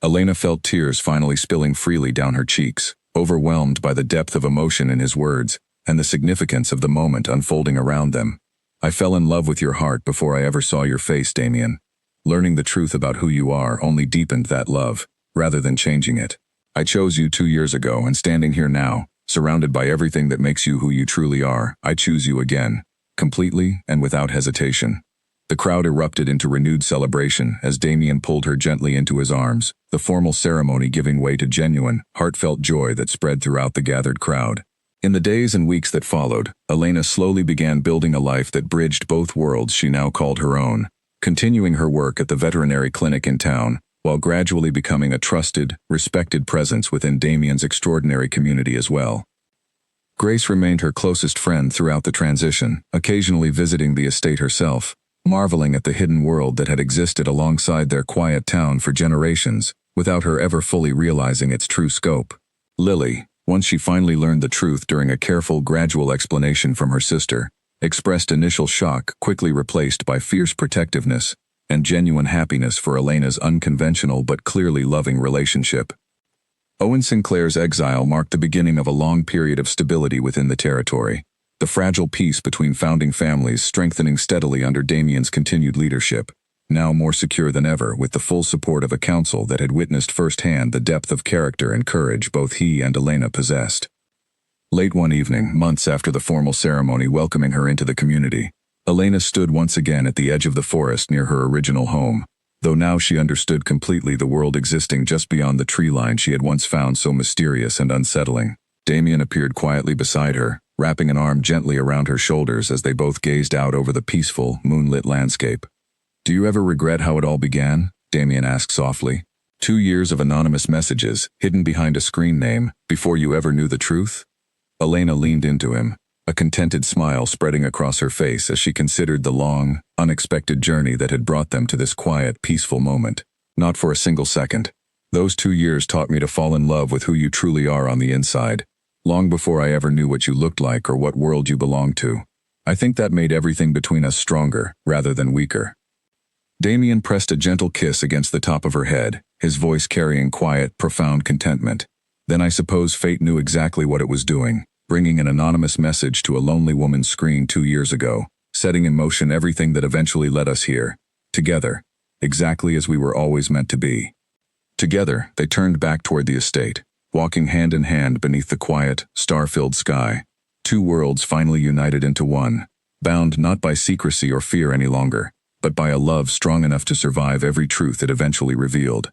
Elena felt tears finally spilling freely down her cheeks, overwhelmed by the depth of emotion in his words and the significance of the moment unfolding around them. I fell in love with your heart before I ever saw your face, Damien. Learning the truth about who you are only deepened that love, rather than changing it. I chose you 2 years ago, and standing here now, surrounded by everything that makes you who you truly are, I choose you again, completely and without hesitation. The crowd erupted into renewed celebration as Damien pulled her gently into his arms, the formal ceremony giving way to genuine, heartfelt joy that spread throughout the gathered crowd. In the days and weeks that followed, Elena slowly began building a life that bridged both worlds she now called her own, continuing her work at the veterinary clinic in town, while gradually becoming a trusted, respected presence within Damien's extraordinary community as well. Grace remained her closest friend throughout the transition, occasionally visiting the estate herself, marveling at the hidden world that had existed alongside their quiet town for generations, without her ever fully realizing its true scope. Lily, once she finally learned the truth during a careful, gradual explanation from her sister, expressed initial shock quickly replaced by fierce protectiveness and genuine happiness for Elena's unconventional but clearly loving relationship. Owen Sinclair's exile marked the beginning of a long period of stability within the territory, the fragile peace between founding families strengthening steadily under Damien's continued leadership, now more secure than ever with the full support of a council that had witnessed firsthand the depth of character and courage both he and Elena possessed. Late one evening, months after the formal ceremony welcoming her into the community, Elena stood once again at the edge of the forest near her original home, though now she understood completely the world existing just beyond the tree line she had once found so mysterious and unsettling. Damien appeared quietly beside her, wrapping an arm gently around her shoulders as they both gazed out over the peaceful, moonlit landscape. "Do you ever regret how it all began?" Damien asked softly. 2 years of anonymous messages, hidden behind a screen name, before you ever knew the truth? Elena leaned into him, a contented smile spreading across her face as she considered the long, unexpected journey that had brought them to this quiet, peaceful moment. "Not for a single second. Those 2 years taught me to fall in love with who you truly are on the inside, long before I ever knew what you looked like or what world you belonged to. I think that made everything between us stronger, rather than weaker." Damien pressed a gentle kiss against the top of her head, his voice carrying quiet, profound contentment. "Then I suppose fate knew exactly what it was doing, bringing an anonymous message to a lonely woman's screen 2 years ago, setting in motion everything that eventually led us here, together, exactly as we were always meant to be." Together, they turned back toward the estate, walking hand in hand beneath the quiet, star-filled sky. 2 worlds finally united into one, bound not by secrecy or fear any longer, but by a love strong enough to survive every truth it eventually revealed.